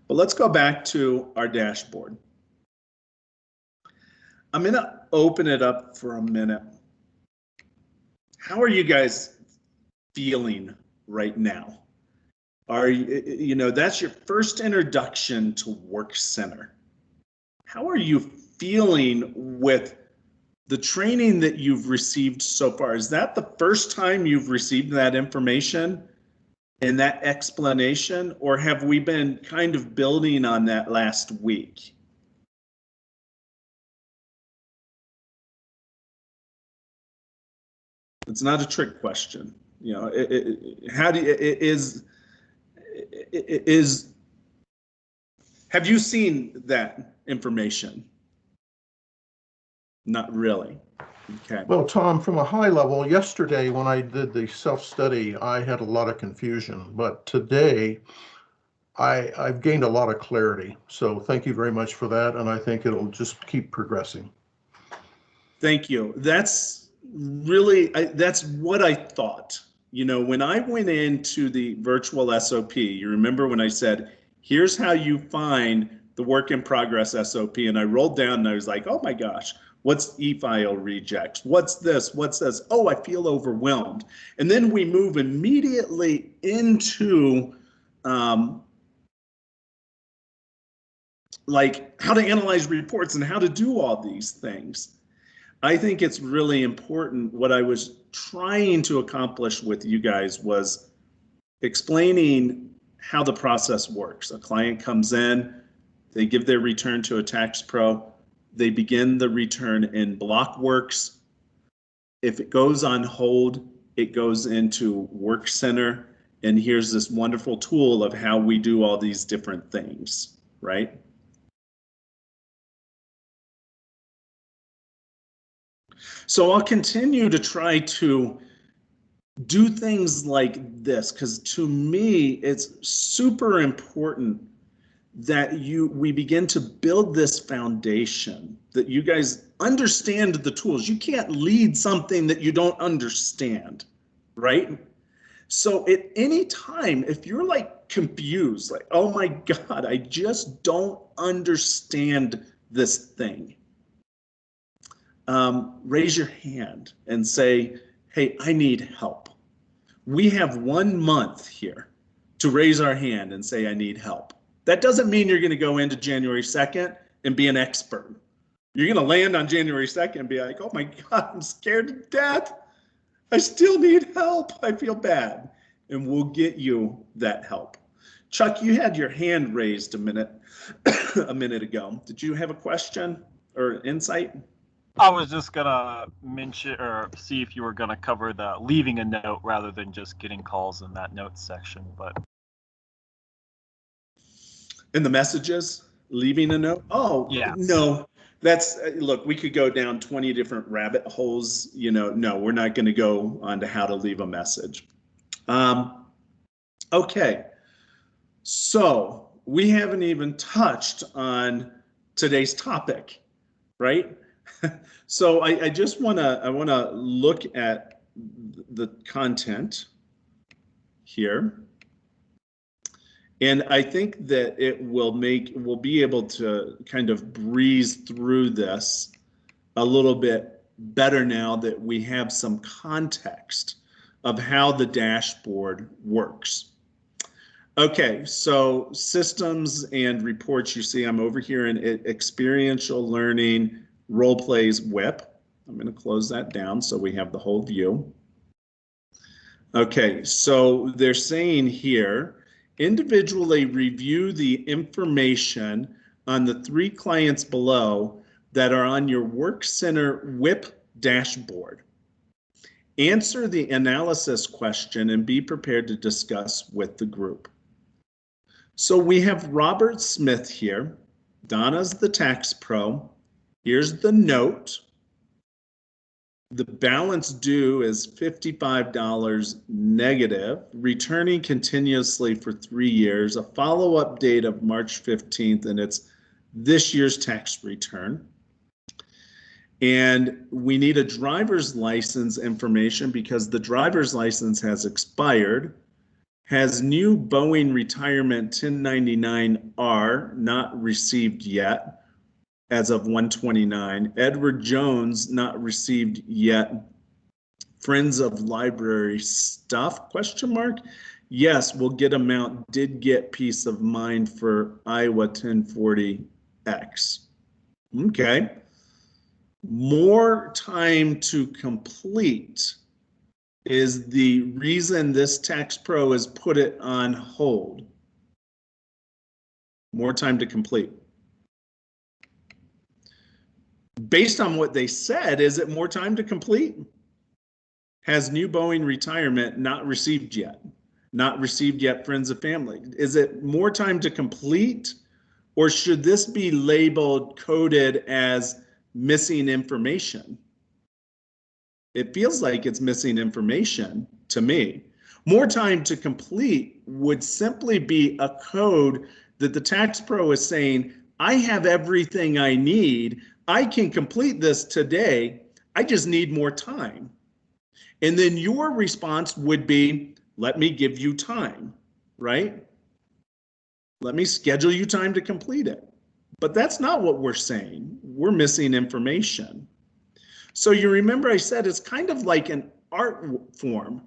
But let's go back to our dashboard. I'm gonna open it up for a minute. How are you guys feeling right now? Are you know, that's your first introduction to Work Center. How are you feeling with the training that you've received so far? Is that the first time you've received that information and that explanation, or have we been kind of building on that last week? It's not a trick question. You know, how do you, have you seen that information? Not really. Okay. Well, Tom, from a high level, yesterday when I did the self-study, I had a lot of confusion, but today I've gained a lot of clarity. So thank you very much for that. And I think it'll just keep progressing. Thank you. That's really, that's what I thought. You know, when I went into the virtual SOP, you remember when I said, here's how you find the work in progress SOP. And I rolled down and I was like, oh my gosh, what's e-file rejects? What's this? What's this? Oh, I feel overwhelmed. And then we move immediately into like how to analyze reports and how to do all these things. I think it's really important. What I was trying to accomplish with you guys was explaining how the process works. A client comes in, they give their return to a tax pro, they begin the return in BlockWorks. If it goes on hold, it goes into Work Center, and here's this wonderful tool of how we do all these different things, right? So I'll continue to try to do things like this, because to me, it's super important that we begin to build this foundation, that you guys understand the tools. You can't lead something that you don't understand, right? So at any time, if you're like confused, like, oh my God, I just don't understand this thing, raise your hand and say, hey, I need help. We have 1 month here to raise our hand and say, I need help. That doesn't mean you're going to go into January 2nd and be an expert. You're going to land on January 2nd and be like, oh my God, I'm scared to death. I still need help. I feel bad. And we'll get you that help. Chuck, you had your hand raised a minute ago. Did you have a question or insight? I was just gonna mention or see if you were gonna cover the leaving a note rather than just getting calls in that notes section, but In the messages, leaving a note? Oh, yeah. no. That's, look, we could go down 20 different rabbit holes. You know, no, we're not going to go on to how to leave a message. Okay. So we haven't even touched on today's topic, right? So I just want to look at the content here. And I think that we'll be able to kind of breeze through this a little bit better now that we have some context of how the dashboard works. Okay, so systems and reports, you see I'm over here in experiential learning, role plays, WIP. I'm going to close that down so we have the whole view. Okay, so they're saying here, individually review the information on the 3 clients below that are on your Work Center WIP dashboard. Answer the analysis question and be prepared to discuss with the group. So we have Robert Smith here. Donna's the tax pro. Here's the note. The balance due is $55 negative, returning continuously for 3 years, a follow-up date of March 15th, and it's this year's tax return. And we need a driver's license information because the driver's license has expired, has new Boeing retirement 1099-R not received yet as of 129. Edward Jones not received yet. Friends of library stuff, question mark? Yes, we'll get amount, did get peace of mind for Iowa 1040X. Okay. More time to complete is the reason this tax pro has put it on hold. More time to complete. Based on what they said, is it more time to complete? Has new Boeing retirement not received yet? Not received yet, friends of family. Is it more time to complete? Or should this be labeled, coded as missing information? It feels like it's missing information to me. More time to complete would simply be a code that the tax pro is saying, I have everything I need. I can complete this today. I just need more time. And then your response would be, let me give you time, right? Let me schedule you time to complete it. But that's not what we're saying. We're missing information. So you remember I said it's kind of like an art form.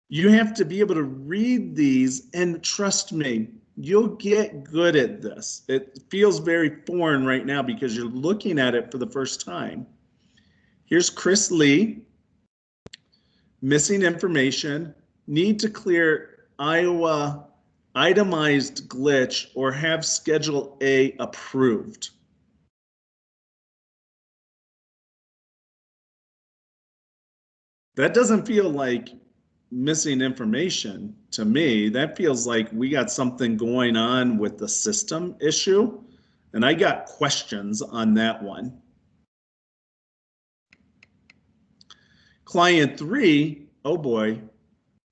You have to be able to read these, and trust me, you'll get good at this. It feels very foreign right now because you're looking at it for the first time. Here's Chris Lee. Missing information. Need to clear Iowa itemized glitch or have Schedule A approved. That doesn't feel like missing information to me. That feels like we got something going on with the system issue, and I got questions on that one. Client 3, oh boy,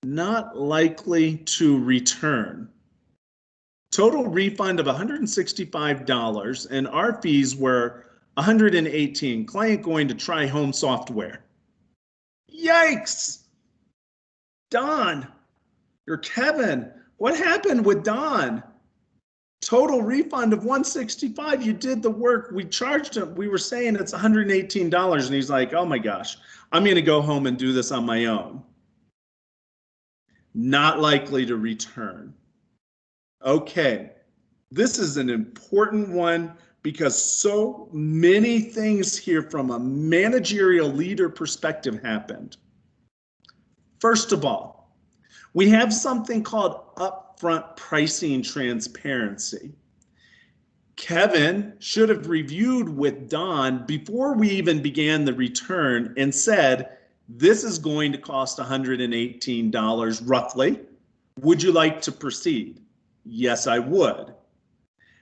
not likely to return. Total refund of $165 and our fees were $118. Client going to try home software. Yikes! Don, or Kevin, what happened with Don? Total refund of $165. You did the work. We charged him. We were saying it's $118, and he's like, oh my gosh, I'm going to go home and do this on my own. Not likely to return. Okay, this is an important one because so many things here from a managerial leader perspective happened. First of all, we have something called upfront pricing transparency. Kevin should have reviewed with Don before we even began the return and said, this is going to cost $118 roughly. Would you like to proceed? Yes, I would.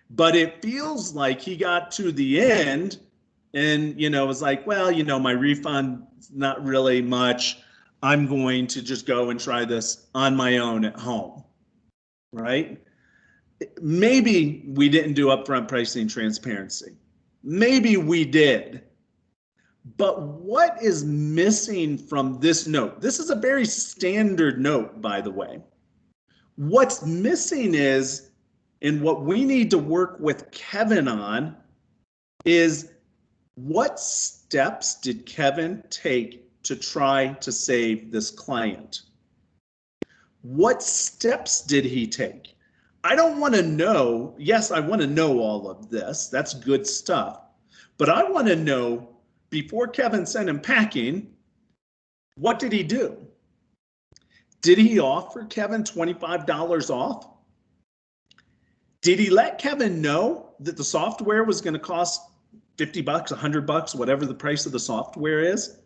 But it feels like he got to the end and, was like, well, my refund is not really much. I'm going to just go and try this on my own at home, right? Maybe we didn't do upfront pricing transparency. Maybe we did. But what is missing from this note? This is a very standard note, by the way. What's missing is, and what we need to work with Kevin on, is what steps did Kevin take to try to save this client? What steps did he take? I don't want to know. Yes, I want to know all of this. That's good stuff. But I want to know, before Kevin sent him packing, what did he do? Did he offer Kevin $25 off? Did he let Kevin know that the software was going to cost $50, $100, whatever the price of the software is?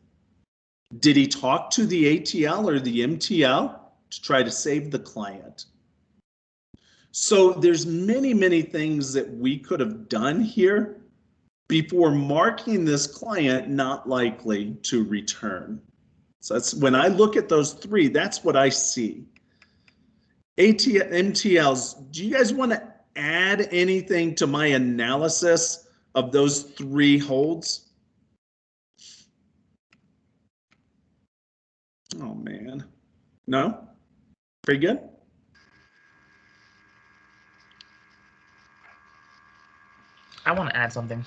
Did he talk to the ATL or the MTL to try to save the client? So there's many, many things that we could have done here before marking this client not likely to return. So that's when I look at those three, that's what I see. MTLs, do you guys want to add anything to my analysis of those three holds? Oh man, no? Pretty good? I want to add something.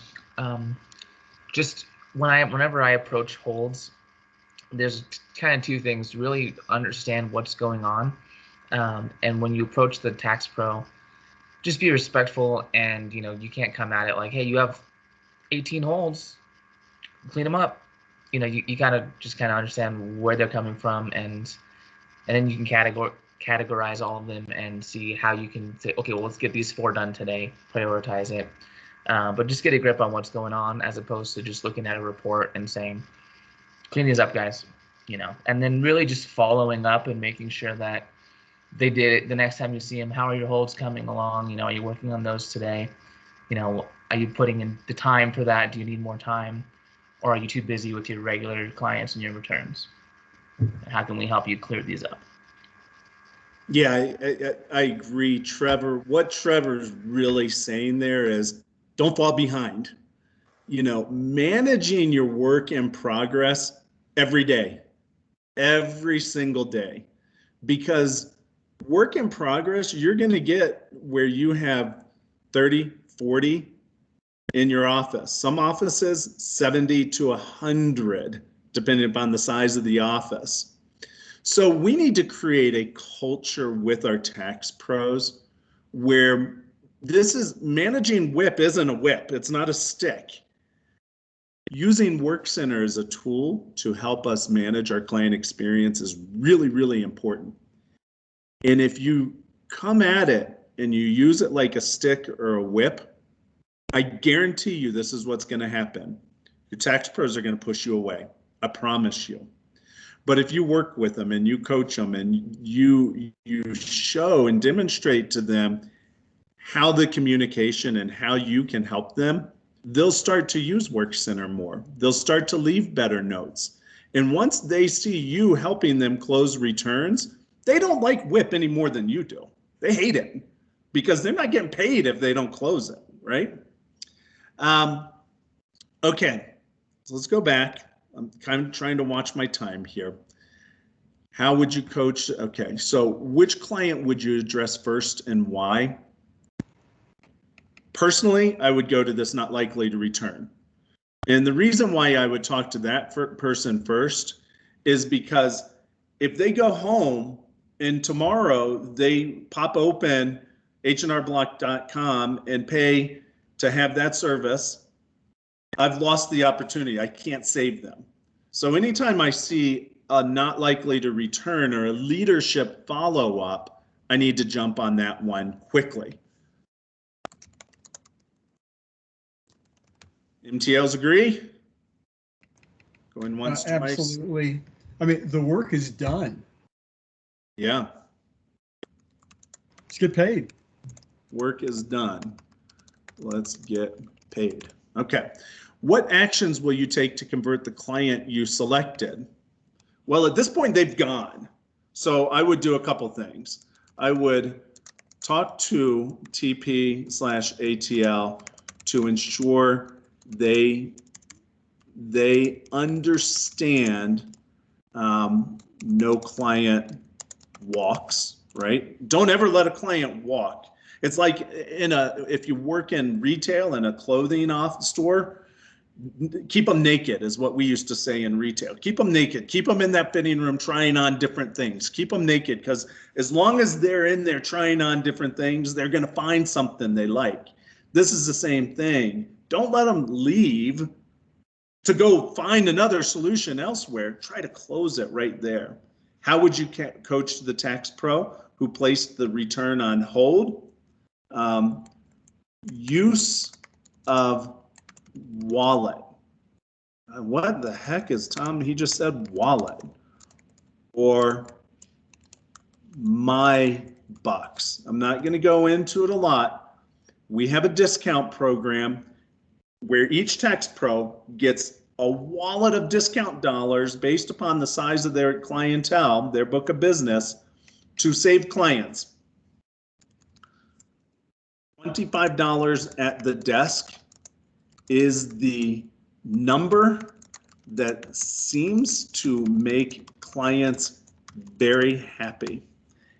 Just whenever I approach holds, there's kind of two things: really understand what's going on, and when you approach the tax pro, just be respectful, and you can't come at it like, hey, you have 18 holds, clean them up. You gotta just kind of understand where they're coming from, and then you can categorize all of them and see how you can say, okay, well, let's get these 4 done today, prioritize it. But just get a grip on what's going on, as opposed to just looking at a report and saying, clean these up, guys, and then really just following up and making sure that they did it the next time you see them. How are your holds coming along? Are you working on those today? Are you putting in the time for that? Do you need more time? Or are you too busy with your regular clients and your returns? How can we help you clear these up? Yeah, I agree, Trevor. What Trevor's really saying there is don't fall behind. Managing your work in progress every day, every single day, because work in progress, you're going to get where you have 30, 40 in your office. Some offices, 70 to 100, depending upon the size of the office. So we need to create a culture with our tax pros where this is managing WIP isn't a whip. It's not a stick. Using WorkCenter as a tool to help us manage our client experience is really, really important. And if you come at it and you use it like a stick or a whip, I guarantee you this is what's going to happen. Your tax pros are going to push you away. I promise you. But if you work with them and you coach them and you show and demonstrate to them how the communication and how you can help them, they'll start to use WorkCenter more. They'll start to leave better notes. And once they see you helping them close returns, they don't like WIP any more than you do. They hate it because they're not getting paid if they don't close it, right? Okay, so let's go back. I'm kind of trying to watch my time here. How would you coach? Okay, so which client would you address first and why? Personally, I would go to this not likely to return. And the reason why I would talk to that person first is because if they go home and tomorrow they pop open hnrblock.com and pay to have that service, I've lost the opportunity. I can't save them. So anytime I see a not likely to return or a leadership follow-up, I need to jump on that one quickly. MTLs agree? Going once, twice. Absolutely. I mean, the work is done. Yeah. Let's get paid. Work is done. Let's get paid. Okay. What actions will you take to convert the client you selected? Well, at this point, they've gone. So I would do a couple things. I would talk to TP/ATL to ensure they understand no client walks, right? Don't ever let a client walk. It's like if you work in retail in a clothing store, keep them naked is what we used to say in retail. Keep them naked. Keep them in that fitting room trying on different things. Keep them naked because as long as they're in there trying on different things, they're going to find something they like. This is the same thing. Don't let them leave to go find another solution elsewhere. Try to close it right there. How would you coach the tax pro who placed the return on hold? Use of wallet. What the heck is Tom? He just said wallet or my bucks. I'm not going to go into it a lot. We have a discount program. where each tax pro gets a wallet of discount dollars based upon the size of their clientele, their book of business, to save clients. $25 at the desk is the number that seems to make clients very happy.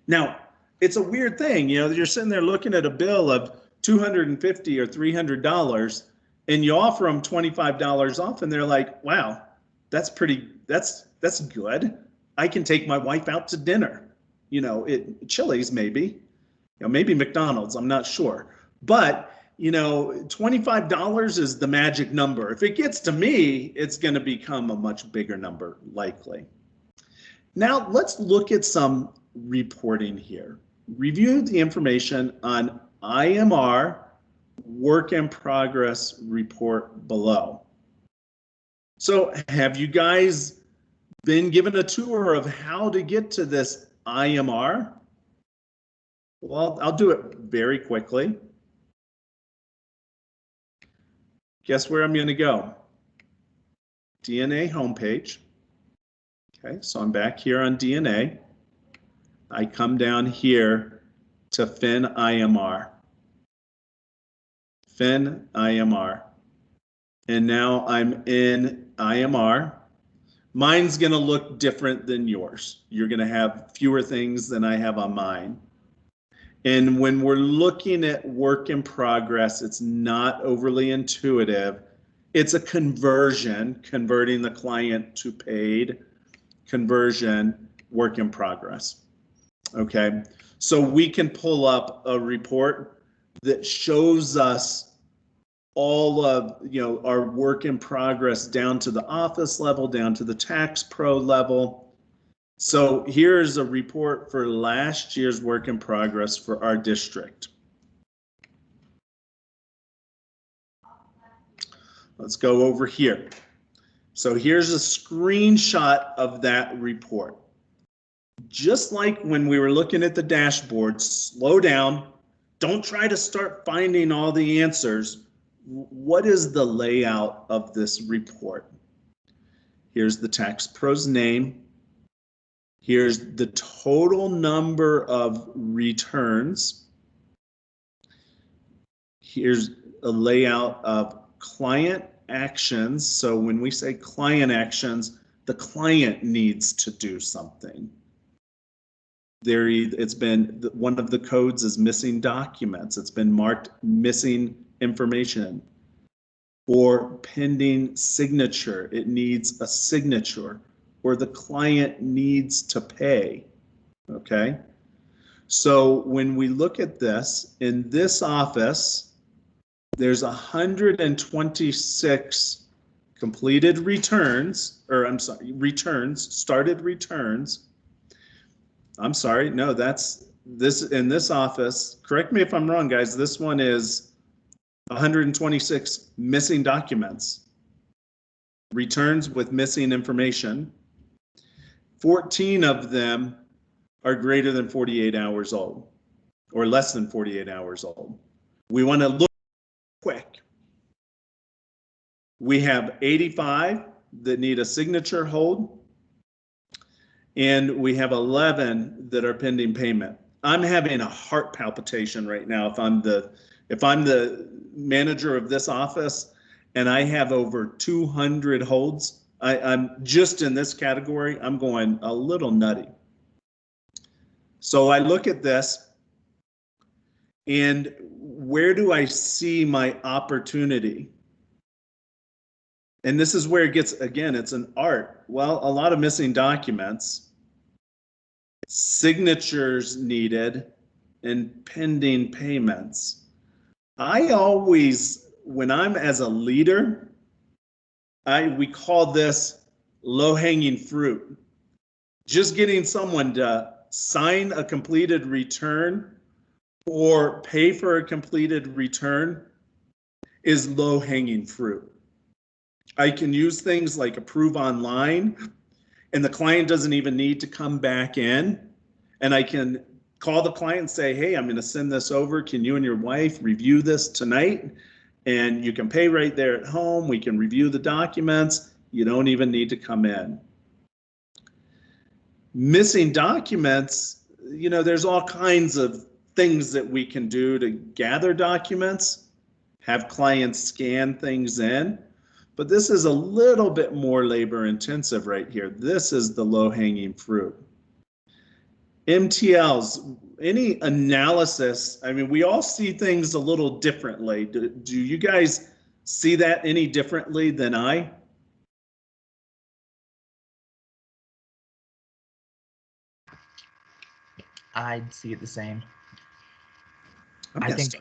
Now, it's a weird thing, you know, you're sitting there looking at a bill of $250 or $300 and you offer them $25 off and they're like, wow, that's good. I can take my wife out to dinner, you know, Chili's maybe, you know, maybe McDonald's, I'm not sure. But, you know, $25 is the magic number. If it gets to me, it's going to become a much bigger number, likely. Now, let's look at some reporting here. Review the information on IMR work in progress report below. So have you guys been given a tour of how to get to this IMR? Well, I'll do it very quickly. Guess where I'm going to go? DNA homepage. Okay, so I'm back here on DNA. I come down here to Fin IMR. Fin IMR. And now I'm in IMR. Mine's going to look different than yours. You're going to have fewer things than I have on mine. And when we're looking at work in progress, it's not overly intuitive. It's a conversion, converting the client to paid, conversion, work in progress. Okay, so we can pull up a report that shows us all of, you know, our work in progress down to the office level, down to the tax pro level. So here's a report for last year's work in progress for our district. Let's go over here. So here's a screenshot of that report. Just like when we were looking at the dashboard, slow down. Don't try to start finding all the answers. What is the layout of this report? Here's the tax pro's name. Here's the total number of returns. Here's a layout of client actions. So when we say client actions, the client needs to do something. It's been, one of the codes is missing documents. It's been marked missing information or pending signature. It needs a signature. Or the client needs to pay, okay? So when we look at this, in this office, there's 126 completed returns, or I'm sorry, returns, started returns. I'm sorry, no, that's this in this office. Correct me if I'm wrong, guys. This one is 126 missing documents, returns with missing information. 14 of them are greater than 48 hours old or less than 48 hours old. We want to look quick. We have 85 that need a signature hold, and we have 11 that are pending payment. I'm having a heart palpitation right now if I'm the manager of this office and I have over 200 holds. I'm just in this category, I'm going a little nutty. So I look at this and where do I see my opportunity? And this is where it gets, again, it's an art. Well, a lot of missing documents, signatures needed, and pending payments. I always, when I'm as a leader, we call this low-hanging fruit. Just getting someone to sign a completed return or pay for a completed return is low-hanging fruit. I can use things like approve online, and the client doesn't even need to come back in, and I can call the client and say, hey, I'm going to send this over. Can you and your wife review this tonight? And you can pay right there at home. We can review the documents. You don't even need to come in. Missing documents, you know, there's all kinds of things that we can do to gather documents, have clients scan things in, but this is a little bit more labor intensive right here. This is the low hanging fruit. MTLs, any analysis, I mean, we all see things a little differently. Do you guys see that any differently than I? I'd see it the same. Okay. I think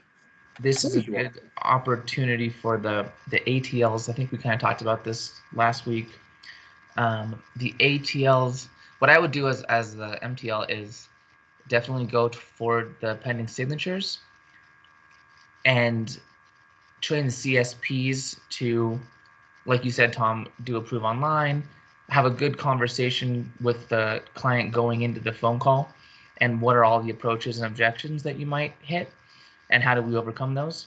this is a good opportunity for the ATLs. I think we kind of talked about this last week. The ATLs, what I would do as the MTL is definitely go for the pending signatures and train the CSPs to, like you said, Tom, do approve online, have a good conversation with the client going into the phone call, and what are all the approaches and objections that you might hit, and how do we overcome those.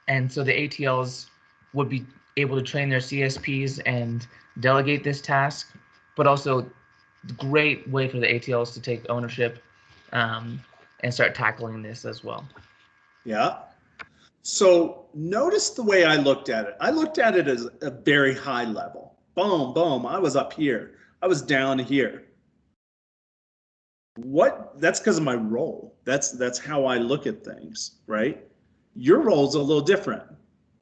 And so the ATLs would be able to train their CSPs and delegate this task, but also great way for the ATLs to take ownership and start tackling this as well. Yeah. So notice the way I looked at it. I looked at it as a very high level. Boom, boom. I was up here. I was down here. That's because of my role. That's how I look at things, right? Your role's a little different.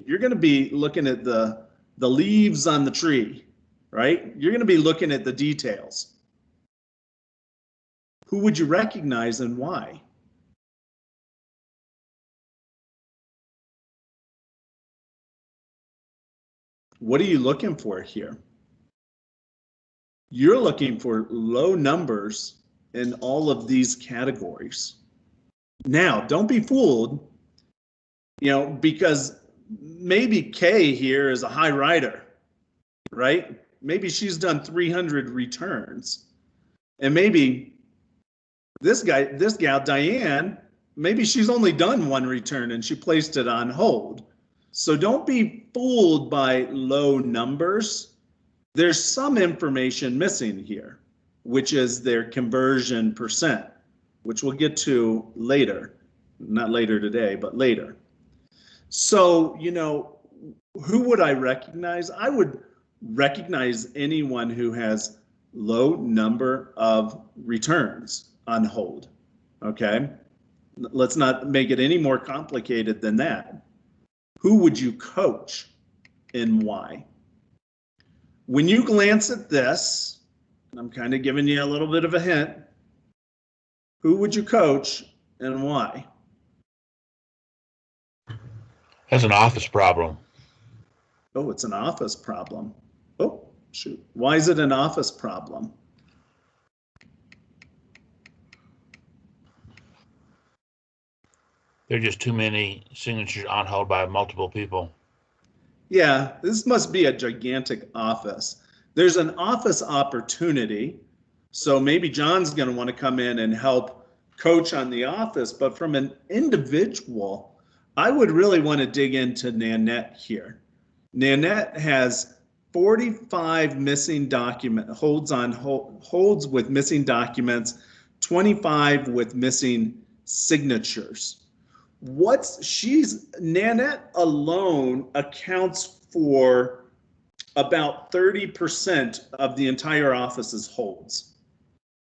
You're going to be looking at the leaves on the tree, right? You're going to be looking at the details. Who would you recognize and why? What are you looking for here? You're looking for low numbers in all of these categories. Now, don't be fooled, you know, because maybe Kay here is a high rider, right? Maybe she's done 300 returns. And maybe this gal, Diane, maybe she's only done one return and she placed it on hold. So don't be fooled by low numbers. There's some information missing here, which is their conversion percent, which we'll get to later. Not later today, but later. So, you know, who would I recognize? I would recognize anyone who has low number of returns on hold, okay? Let's not make it any more complicated than that. Who would you coach and why? When you glance at this, I'm kind of giving you a little bit of a hint, who would you coach and why? That's an office problem. Oh, it's an office problem. Oh, shoot. Why is it an office problem? There are just too many signatures on hold by multiple people. Yeah, this must be a gigantic office. There's an office opportunity. So maybe John's going to want to come in and help coach on the office. But from an individual, I would really want to dig into Nanette here. Nanette has 45 missing holds with missing documents, 25 with missing signatures. Nanette alone accounts for about 30% of the entire office's holds.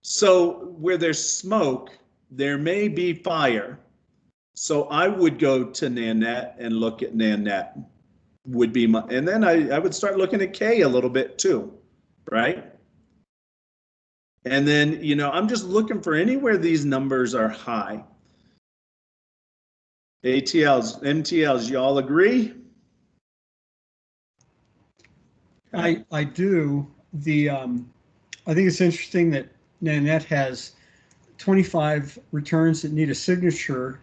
So where there's smoke, there may be fire. So I would go to Nanette and look at Nanette. Would be my, and then I would start looking at Kay a little bit too, right? And then, you know, I'm just looking for anywhere these numbers are high. ATLs, MTLs, y'all agree? I do. I think it's interesting that Nanette has 25 returns that need a signature.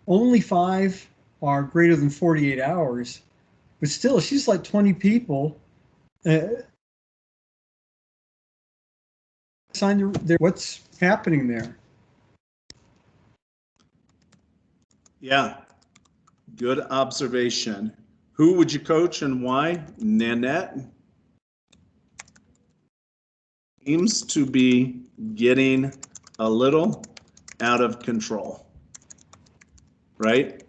Only 5 are greater than 48 hours. But still, she's like 20 people. What's happening there? Yeah, good observation. Who would you coach and why? Nanette seems to be getting a little out of control, right?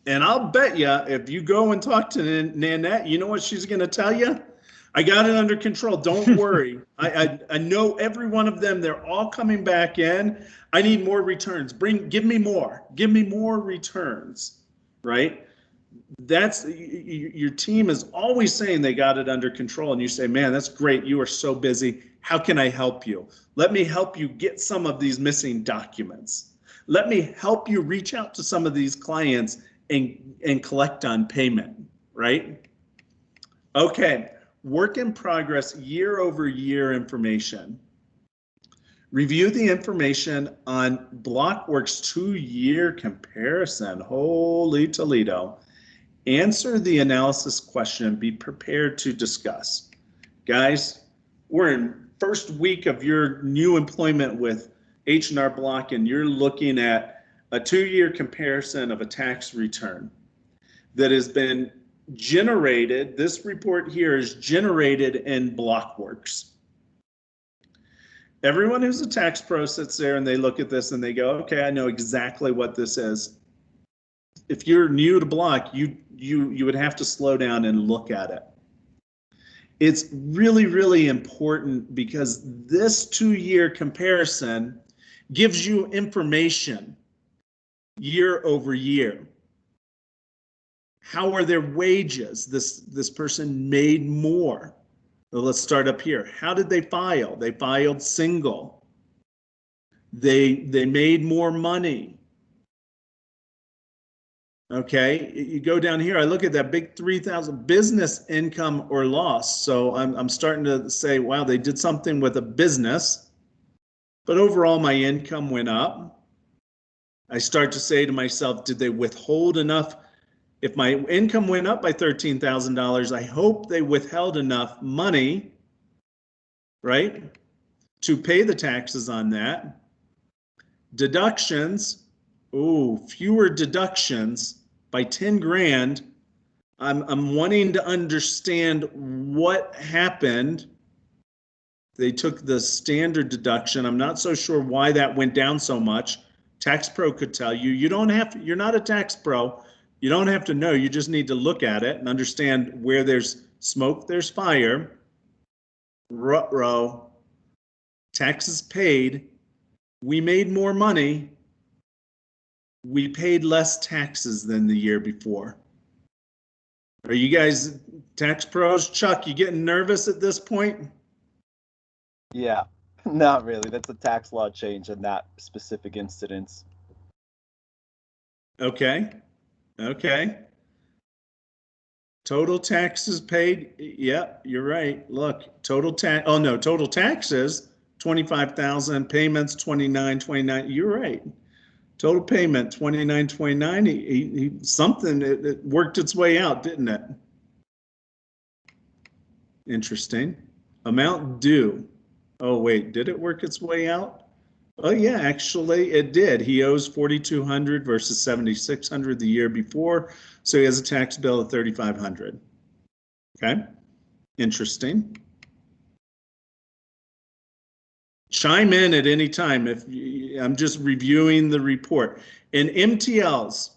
And I'll bet you, if you go and talk to Nanette, you know what she's going to tell you? I got it under control. Don't worry. I know every one of them. They're all coming back in. I need more returns. Give me more. Give me more returns, right? That's your team is always saying they got it under control, and you say, man, that's great. You are so busy. How can I help you? Let me help you get some of these missing documents. Let me help you reach out to some of these clients and collect on payment, right? Okay, work in progress, year over year information. Review the information on Blockworks 2-year comparison. Holy Toledo. Answer the analysis question. Be prepared to discuss. Guys, we're in first week of your new employment with H&R Block, and you're looking at a 2-year comparison of a tax return that has been generated. This report here is generated in Blockworks. Everyone who's a tax pro sits there and they look at this and they go, okay, I know exactly what this is. If you're new to Block, you would have to slow down and look at it. It's really, really important because this 2-year comparison gives you information year over year. How are their wages? This person made more. Well, let's start up here. How did they file? They filed single. They made more money. Okay, you go down here, I look at that big 3,000 business income or loss. So I'm starting to say, wow, they did something with a business, but overall my income went up. I start to say to myself, did they withhold enough? If my income went up by $13,000, I hope they withheld enough money, right, to pay the taxes on that. Deductions, fewer deductions by 10 grand. I'm wanting to understand what happened. They took the standard deduction. I'm not so sure why that went down so much. Tax pro could tell you. You're not a tax pro. You don't have to know. You just need to look at it and understand where there's smoke, there's fire. Ruh-roh. Taxes paid. We made more money. We paid less taxes than the year before. Are you guys tax pros? Chuck, you getting nervous at this point? Yeah, not really. That's a tax law change in that specific incidence. Okay. Total taxes paid. Yep, you're right. Look, total taxes, 25,000, payments, 29. You're right. Total payment, 29. Something, it worked its way out, didn't it? Interesting. Amount due. Oh, wait, did it work its way out? Oh, yeah, actually it did. He owes 4,200 versus 7,600 the year before. So he has a tax bill of 3,500. Okay, interesting. Chime in at any time if I'm just reviewing the report. And MTLs,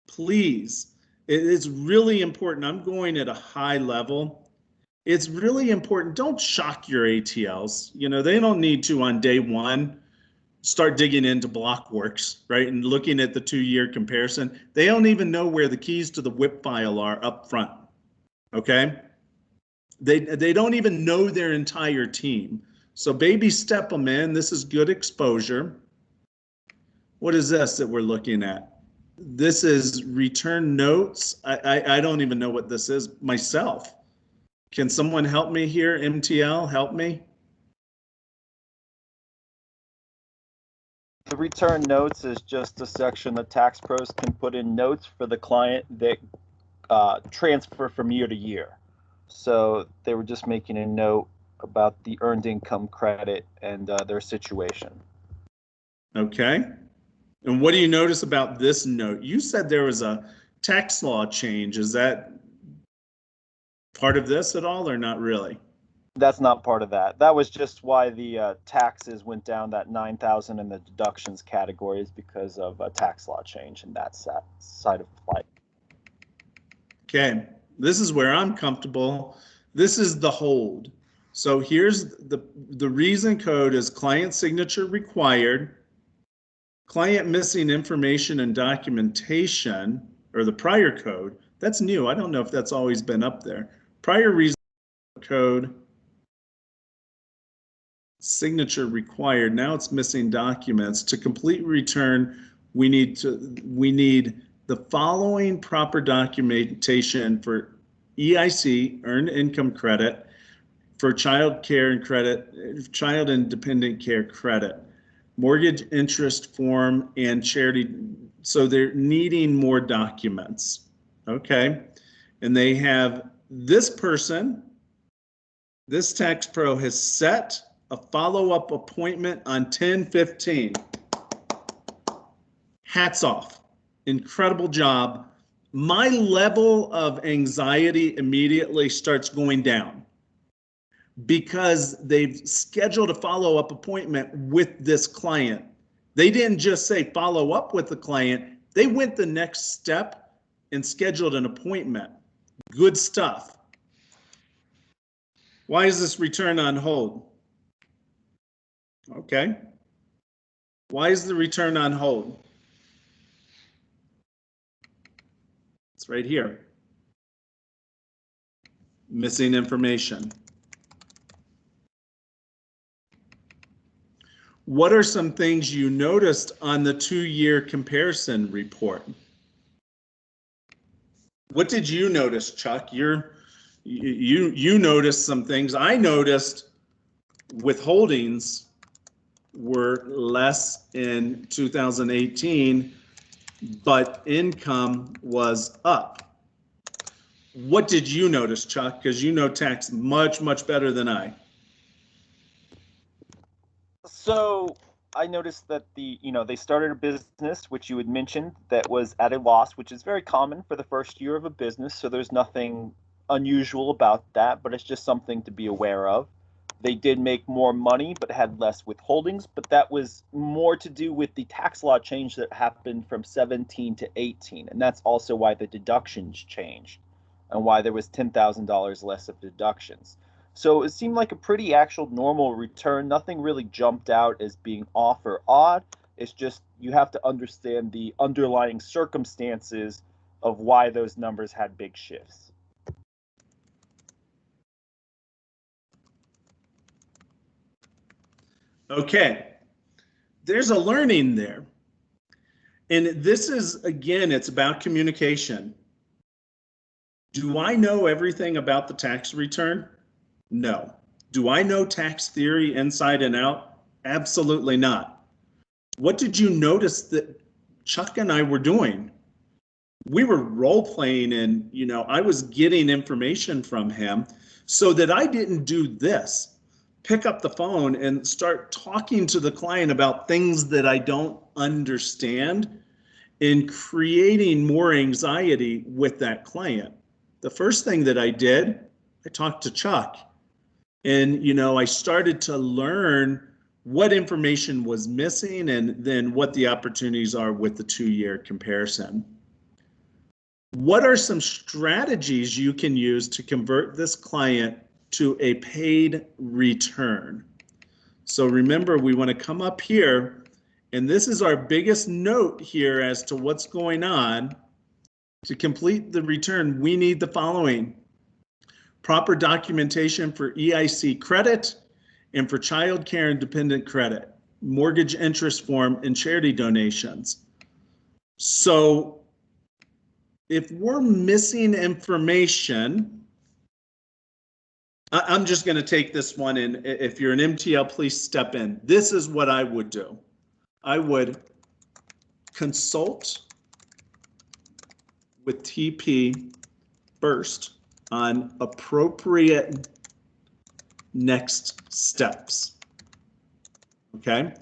please, it is really important. I'm going at a high level. It's really important. Don't shock your ATLs. You know, they don't need to on day one start digging into Blockworks, right? And looking at the 2-year comparison. They don't even know where the keys to the WIP file are up front. Okay? They don't even know their entire team. So baby step them in. This is good exposure. What is this that we're looking at? This is return notes. I don't even know what this is myself. Can someone help me here? MTL, help me. The return notes is just a section that tax pros can put in notes for the client that transfer from year to year. So they were just making a note about the earned income credit and their situation. Okay. And what do you notice about this note? You said there was a tax law change. Is that part of this at all or not really? That's not part of that. That was just why the taxes went down that 9,000 in the deductions categories because of a tax law change in that side of life. Okay, this is where I'm comfortable. This is the hold. So here's the reason code is client signature required, client missing information and documentation, or the prior code. That's new. I don't know if that's always been up there. Prior reason code, signature required. Now it's missing documents. To complete return, we need the following proper documentation for EIC, earned income credit, for child care and credit, child and dependent care credit, mortgage interest form, and charity. So they're needing more documents. Okay. And they have this person, this tax pro has set a follow-up appointment on 10/15. Hats off. Incredible job. My level of anxiety immediately starts going down because they've scheduled a follow-up appointment with this client. They didn't just say follow up with the client. They went the next step and scheduled an appointment. Good stuff. Why is this return on hold? Okay. Why is the return on hold? It's right here. Missing information. What are some things you noticed on the 2-year comparison report? What did you notice, Chuck? You noticed some things. I noticed withholdings were less in 2018, but income was up. What did you notice, Chuck? Because you know tax much, much better than I. So I noticed that they started a business, which you had mentioned, that was at a loss, which is very common for the first year of a business. So there's nothing unusual about that, but it's just something to be aware of. They did make more money, but had less withholdings. But that was more to do with the tax law change that happened from 17 to 18. And that's also why the deductions changed and why there was $10,000 less of deductions. So it seemed like a pretty actual normal return. Nothing really jumped out as being off or odd. It's just you have to understand the underlying circumstances of why those numbers had big shifts. Okay, there's a learning there. And this is, again, it's about communication. Do I know everything about the tax return? No. Do I know tax theory inside and out? Absolutely not. What did you notice that Chuck and I were doing? We were role playing and, I was getting information from him so that I didn't do this. Pick up the phone and start talking to the client about things that I don't understand and creating more anxiety with that client. The first thing that I did, I talked to Chuck and, I started to learn what information was missing and then what the opportunities are with the 2-year comparison. What are some strategies you can use to convert this client to a paid return? So remember, we want to come up here, and this is our biggest note here as to what's going on. To complete the return, we need the following: proper documentation for EIC credit and for child care and dependent credit, mortgage interest form, and charity donations. So if we're missing information, I'm just going to take this one, and if you're an MTL, please step in. This is what I would do. I would consult with TP first on appropriate next steps. Okay?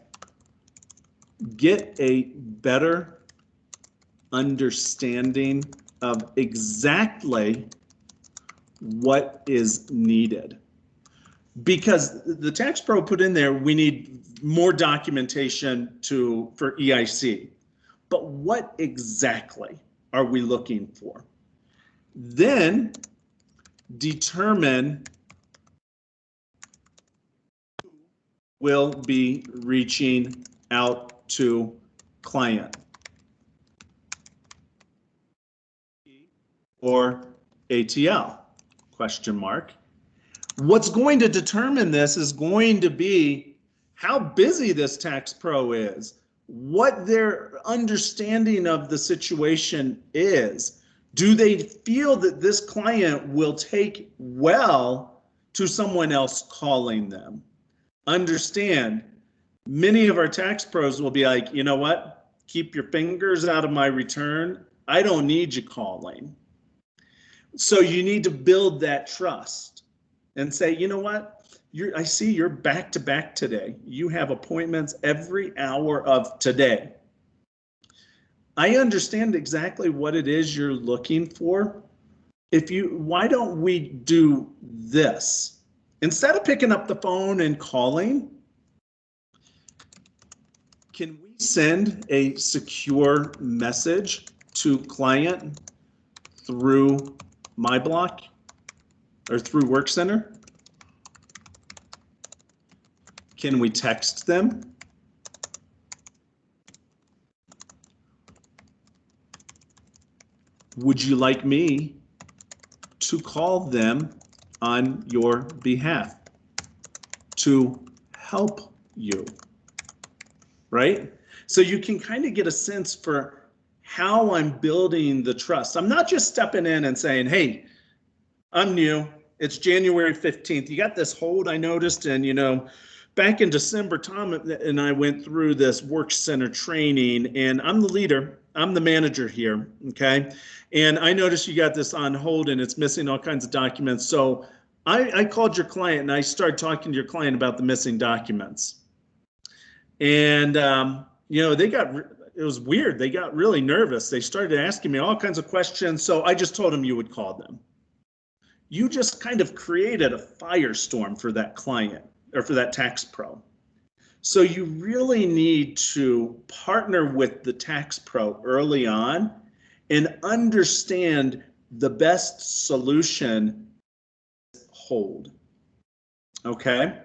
Get a better understanding of exactly what is needed. Because the tax pro put in there, we need more documentation for EIC. But what exactly are we looking for? Then determine who will be reaching out to client or ATL, question mark. What's going to determine this is going to be how busy this tax pro is, what their understanding of the situation is. Do they feel that this client will take well to someone else calling them? Understand, many of our tax pros will be like, you know what? Keep your fingers out of my return. I don't need you calling. So you need to build that trust and say, you know what? I see you're back to back today. You have appointments every hour of today. I understand exactly what it is you're looking for. Why don't we do this? Instead of picking up the phone and calling, can we send a secure message to client through MyBlock or through WorkCenter? Can we text them? Would you like me to call them on your behalf to help you? Right? So you can kind of get a sense for how I'm building the trust. I'm not just stepping in and saying, hey, I'm new. It's January 15th. You got this hold I noticed, and back in December, Tom and I went through this work center training, and I'm the leader. I'm the manager here, okay? And I noticed you got this on hold and it's missing all kinds of documents. So I called your client and I started talking to your client about the missing documents. And, it was weird. They got really nervous. They started asking me all kinds of questions. So I just told them you would call them. You just kind of created a firestorm for that client or for that tax pro. So you really need to partner with the tax pro early on and understand the best solution. Hold. Okay.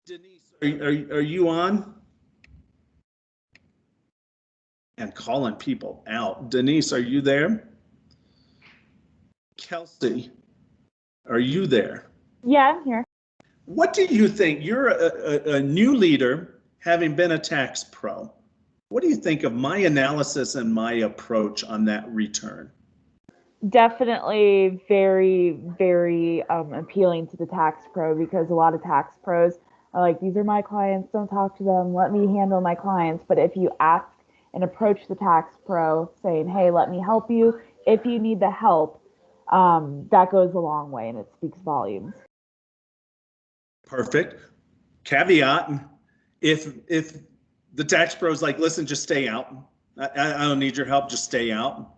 Denise, are you on? And calling people out. Denise, are you there? Kelsey, are you there? Yeah, I'm here. What do you think? You're a new leader, having been a tax pro. What do you think of my analysis and my approach on that return? Definitely very, very appealing to the tax pro, because a lot of tax pros are like, these are my clients, don't talk to them, let me handle my clients. But if you ask and approach the tax pro saying, hey, let me help you if you need the help, that goes a long way and it speaks volumes. Perfect. Caveat, if the tax pro is like, listen, just stay out. I don't need your help, just stay out.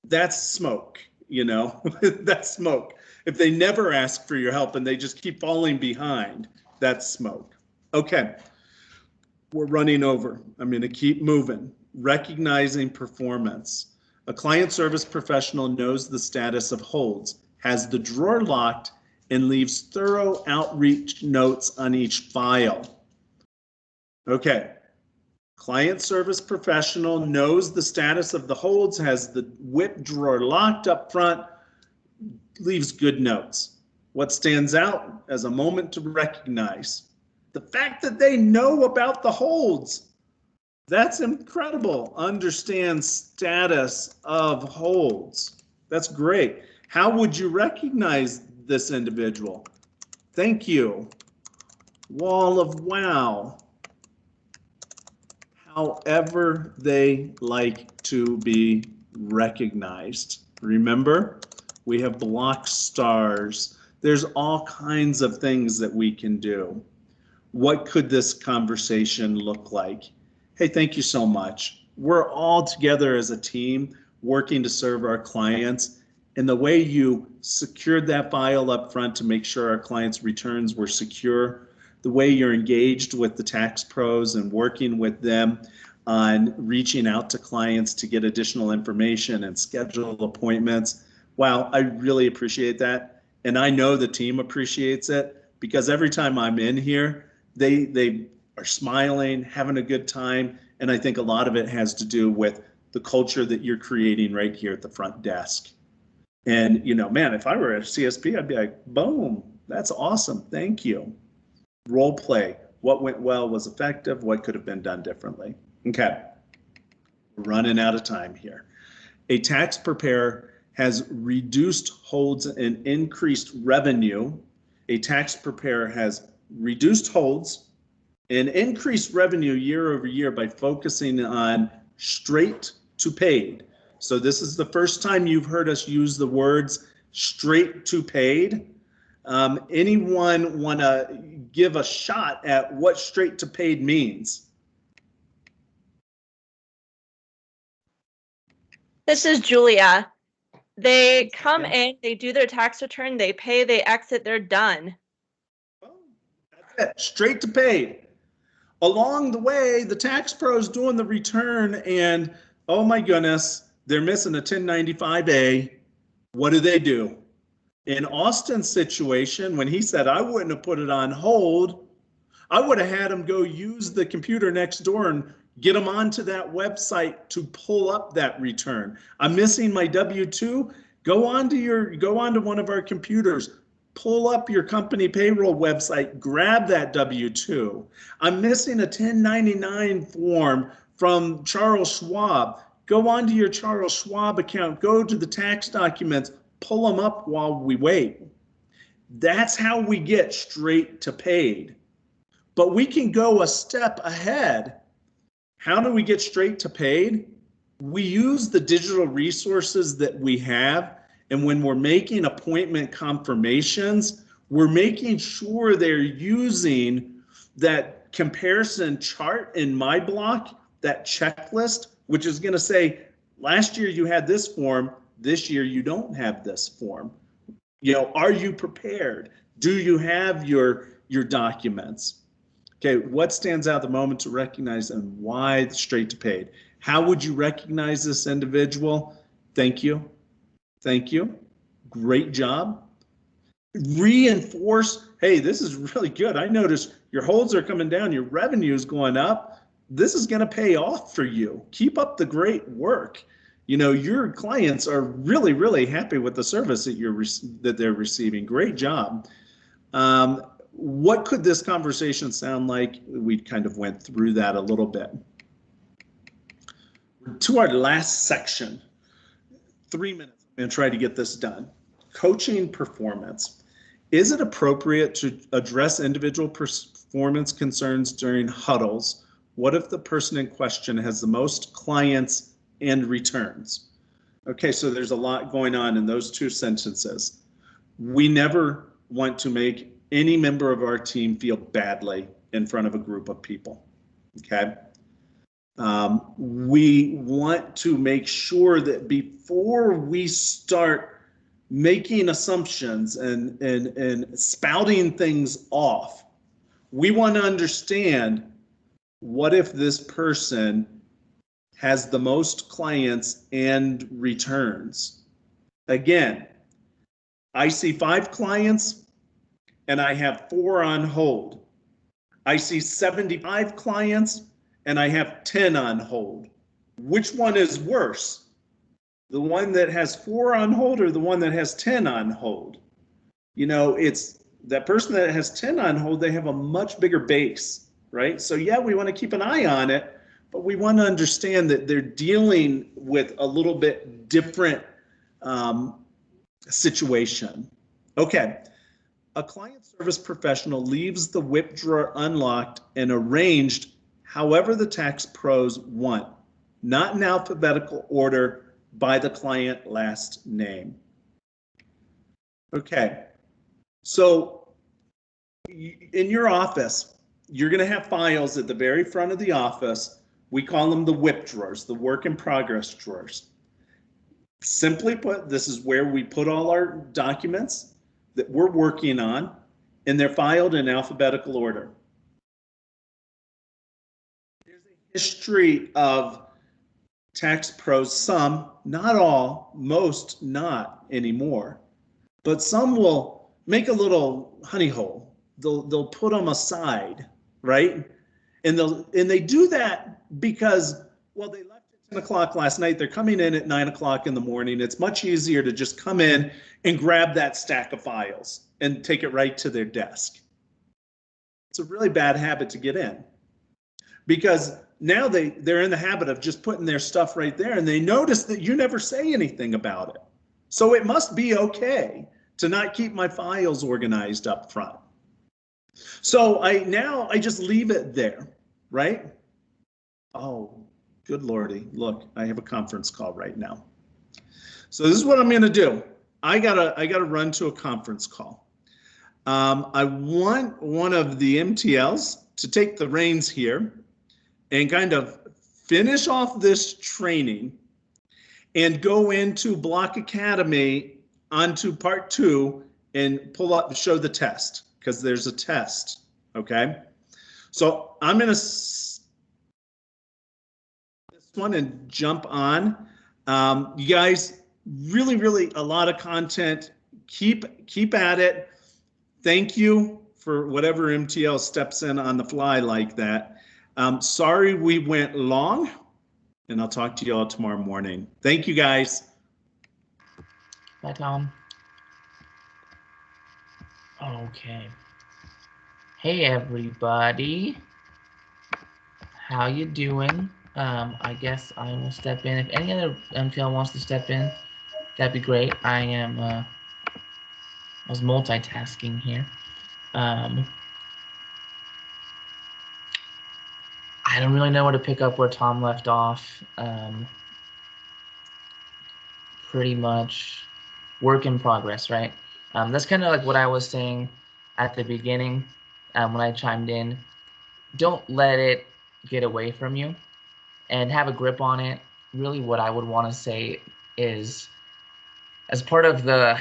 That's smoke, that's smoke. If they never ask for your help and they just keep falling behind, that's smoke. Okay, we're running over. I'm going to keep moving. Recognizing performance. A client service professional knows the status of holds, has the drawer locked, and leaves thorough outreach notes on each file. Okay. Client service professional knows the status of the holds, has the WIP drawer locked up front, leaves good notes. What stands out as a moment to recognize? The fact that they know about the holds. That's incredible. Understand status of holds. That's great. How would you recognize this individual? Thank you. Wall of wow. However they like to be recognized. Remember, we have block stars. There's all kinds of things that we can do. What could this conversation look like? Hey, thank you so much. We're all together as a team. working to serve our clients. And the way you secured that file up front to make sure our clients' returns were secure, the way you're engaged with the tax pros and working with them on reaching out to clients to get additional information and schedule appointments. Wow, I really appreciate that. And I know the team appreciates it, because every time I'm in here, they are smiling, having a good time. And I think a lot of it has to do with the culture that you're creating right here at the front desk. And, you know, man, if I were a CSP, I'd be like, boom, that's awesome. Thank you. Role play. What went well, was effective, what could have been done differently. Okay, we're running out of time here. A tax preparer has reduced holds and increased revenue. A tax preparer has reduced holds and increased revenue year over year by focusing on straight to paid. So this is the first time you've heard us use the words straight to paid. Anyone want to give a shot at what straight to paid means? This is Julia. They come in, they do their tax return, they pay, they exit, they're done. That's it, straight to paid. Along the way, the tax pro's doing the return and, oh my goodness, they're missing a 1095A. What do? In Austin's situation, when he said, I wouldn't have put it on hold, I would have had him go use the computer next door and get them onto that website to pull up that return. I'm missing my W-2. Go onto one of our computers, pull up your company payroll website, grab that W-2. I'm missing a 1099 form from Charles Schwab. Go onto your Charles Schwab account, go to the tax documents, pull them up while we wait. That's how we get straight to paid. But we can go a step ahead. How do we get straight to paid? We use the digital resources that we have, and when we're making appointment confirmations, we're making sure they're using that comparison chart in my block, that checklist, which is going to say, last year you had this form, this year you don't have this form. You know, are you prepared? Do you have your documents? Okay, what stands out the moment to recognize and why straight to paid? How would you recognize this individual? Thank you. Thank you. Great job. Reinforce, hey, this is really good. I noticed your holds are coming down, your revenue is going up. This is going to pay off for you. Keep up the great work. You know, your clients are really, really happy with the service that they're receiving. Great job. What could this conversation sound like? We kind of went through that a little bit. To our last section, 3 minutes. I'm going to try to get this done. Coaching performance. Is it appropriate to address individual performance concerns during huddles? What if the person in question has the most clients and returns? Okay, so there's a lot going on in those two sentences. We never want to make any member of our team feel badly in front of a group of people, okay? We want to make sure that before we start making assumptions and spouting things off, we want to understand, what if this person has the most clients and returns? Again, I see 5 clients and I have 4 on hold. I see 75 clients and I have 10 on hold. Which one is worse? The one that has 4 on hold or the one that has 10 on hold? You know, it's that person that has 10 on hold, they have a much bigger base, right? So yeah, we want to keep an eye on it, but we want to understand that they're dealing with a little bit different situation. Okay. A client service professional leaves the whip drawer unlocked and arranged however the tax pros want, not in alphabetical order by the client last name. Okay, so in your office, you're going to have files at the very front of the office. We call them the whip drawers, the work in progress drawers. Simply put, this is where we put all our documents that we're working on, and they're filed in alphabetical order. There's a history of tax pros, some, not all, most not anymore, but some will make a little honey hole. They'll put them aside, right? And they do that because, well, they left at 10 o'clock last night. They're coming in at 9 o'clock in the morning. It's much easier to just come in and grab that stack of files and take it right to their desk. It's a really bad habit to get in, because now they're in the habit of just putting their stuff right there, and they notice that you never say anything about it. So it must be okay to not keep my files organized up front. So I just leave it there, right? Oh, good Lordy. Look, I have a conference call right now. So this is what I'm going to do. I gotta run to a conference call. I want one of the MTLs to take the reins here and kind of finish off this training and go into Block Academy onto part 2 and show the test, because there's a test, okay? So I'm gonna this one and jump on. You guys, really a lot of content. Keep at it. Thank you for whatever MTL steps in on the fly like that. Sorry we went long, and I'll talk to you all tomorrow morning. Thank you, guys. Bye, Tom. Okay. Hey, everybody. How you doing? I guess I will step in. If any other MTL wants to step in, that'd be great. I was multitasking here. I don't really know where to pick up where Tom left off. Pretty much work in progress, right? That's kind of like what I was saying at the beginning when I chimed in. Don't let it get away from you, and have a grip on it. Really what I would want to say is, as part of the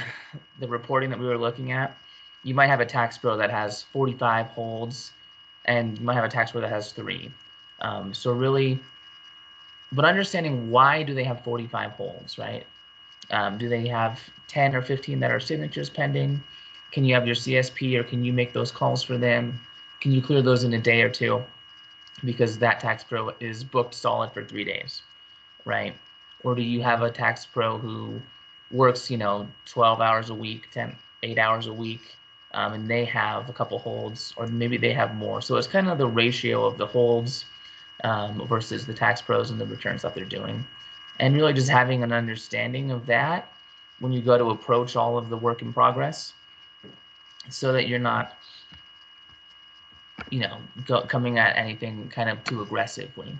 reporting that we were looking at, you might have a tax pro that has 45 holds, and you might have a tax pro that has 3. So really, but understanding why do they have 45 holds, right? Do they have 10 or 15 that are signatures pending? Can you have your CSP, or can you make those calls for them? Can you clear those in a day or 2? Because that tax pro is booked solid for 3 days, right? Or do you have a tax pro who works, 12 hours a week, 8 hours a week, and they have a couple holds, or maybe they have more. So it's kind of the ratio of the holds versus the tax pros and the returns that they're doing. And really just having an understanding of that when you go to approach all of the work in progress, so that you're not, coming at anything kind of too aggressively.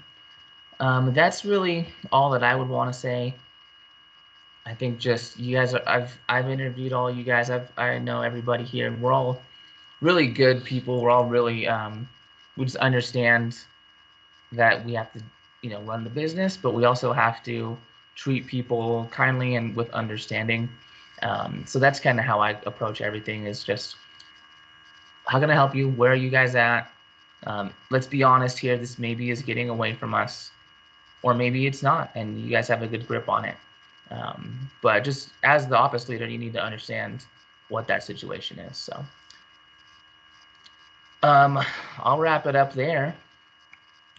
That's really all that I would want to say. I think just you guys I've interviewed all you guys. I know everybody here, and we're all really good people. We're all really we just understand that we have to run the business, but we also have to treat people kindly and with understanding. So that's kind of how I approach everything, is just, how can I help you? Where are you guys at? Let's be honest here. This maybe is getting away from us, or maybe it's not, and you guys have a good grip on it. But just as the office leader, you need to understand what that situation is. So I'll wrap it up there,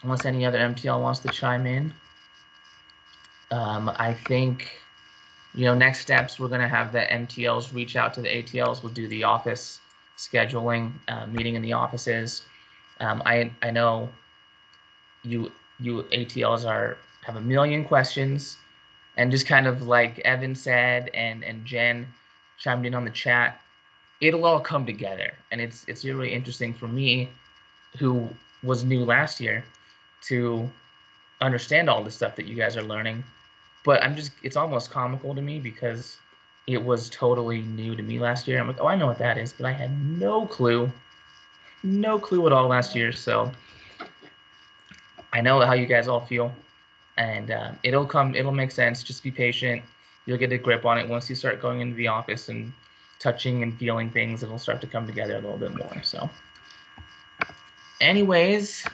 unless any other MTL wants to chime in. I think, next steps, we're going to have the MTLs reach out to the ATLs. We'll do the office scheduling, meeting in the offices. I know you ATLs have a million questions, and just kind of like Evan said, and Jen chimed in on the chat, it'll all come together. And it's really interesting for me, who was new last year, to understand all the stuff that you guys are learning. But it's almost comical to me, because it was totally new to me last year. I'm like, oh, I know what that is, but I had no clue at all last year. So I know how you guys all feel, and it'll make sense. Just be patient. you'll get a grip on it. Once you start going into the office and touching and feeling things, it'll start to come together a little bit more. So anyways,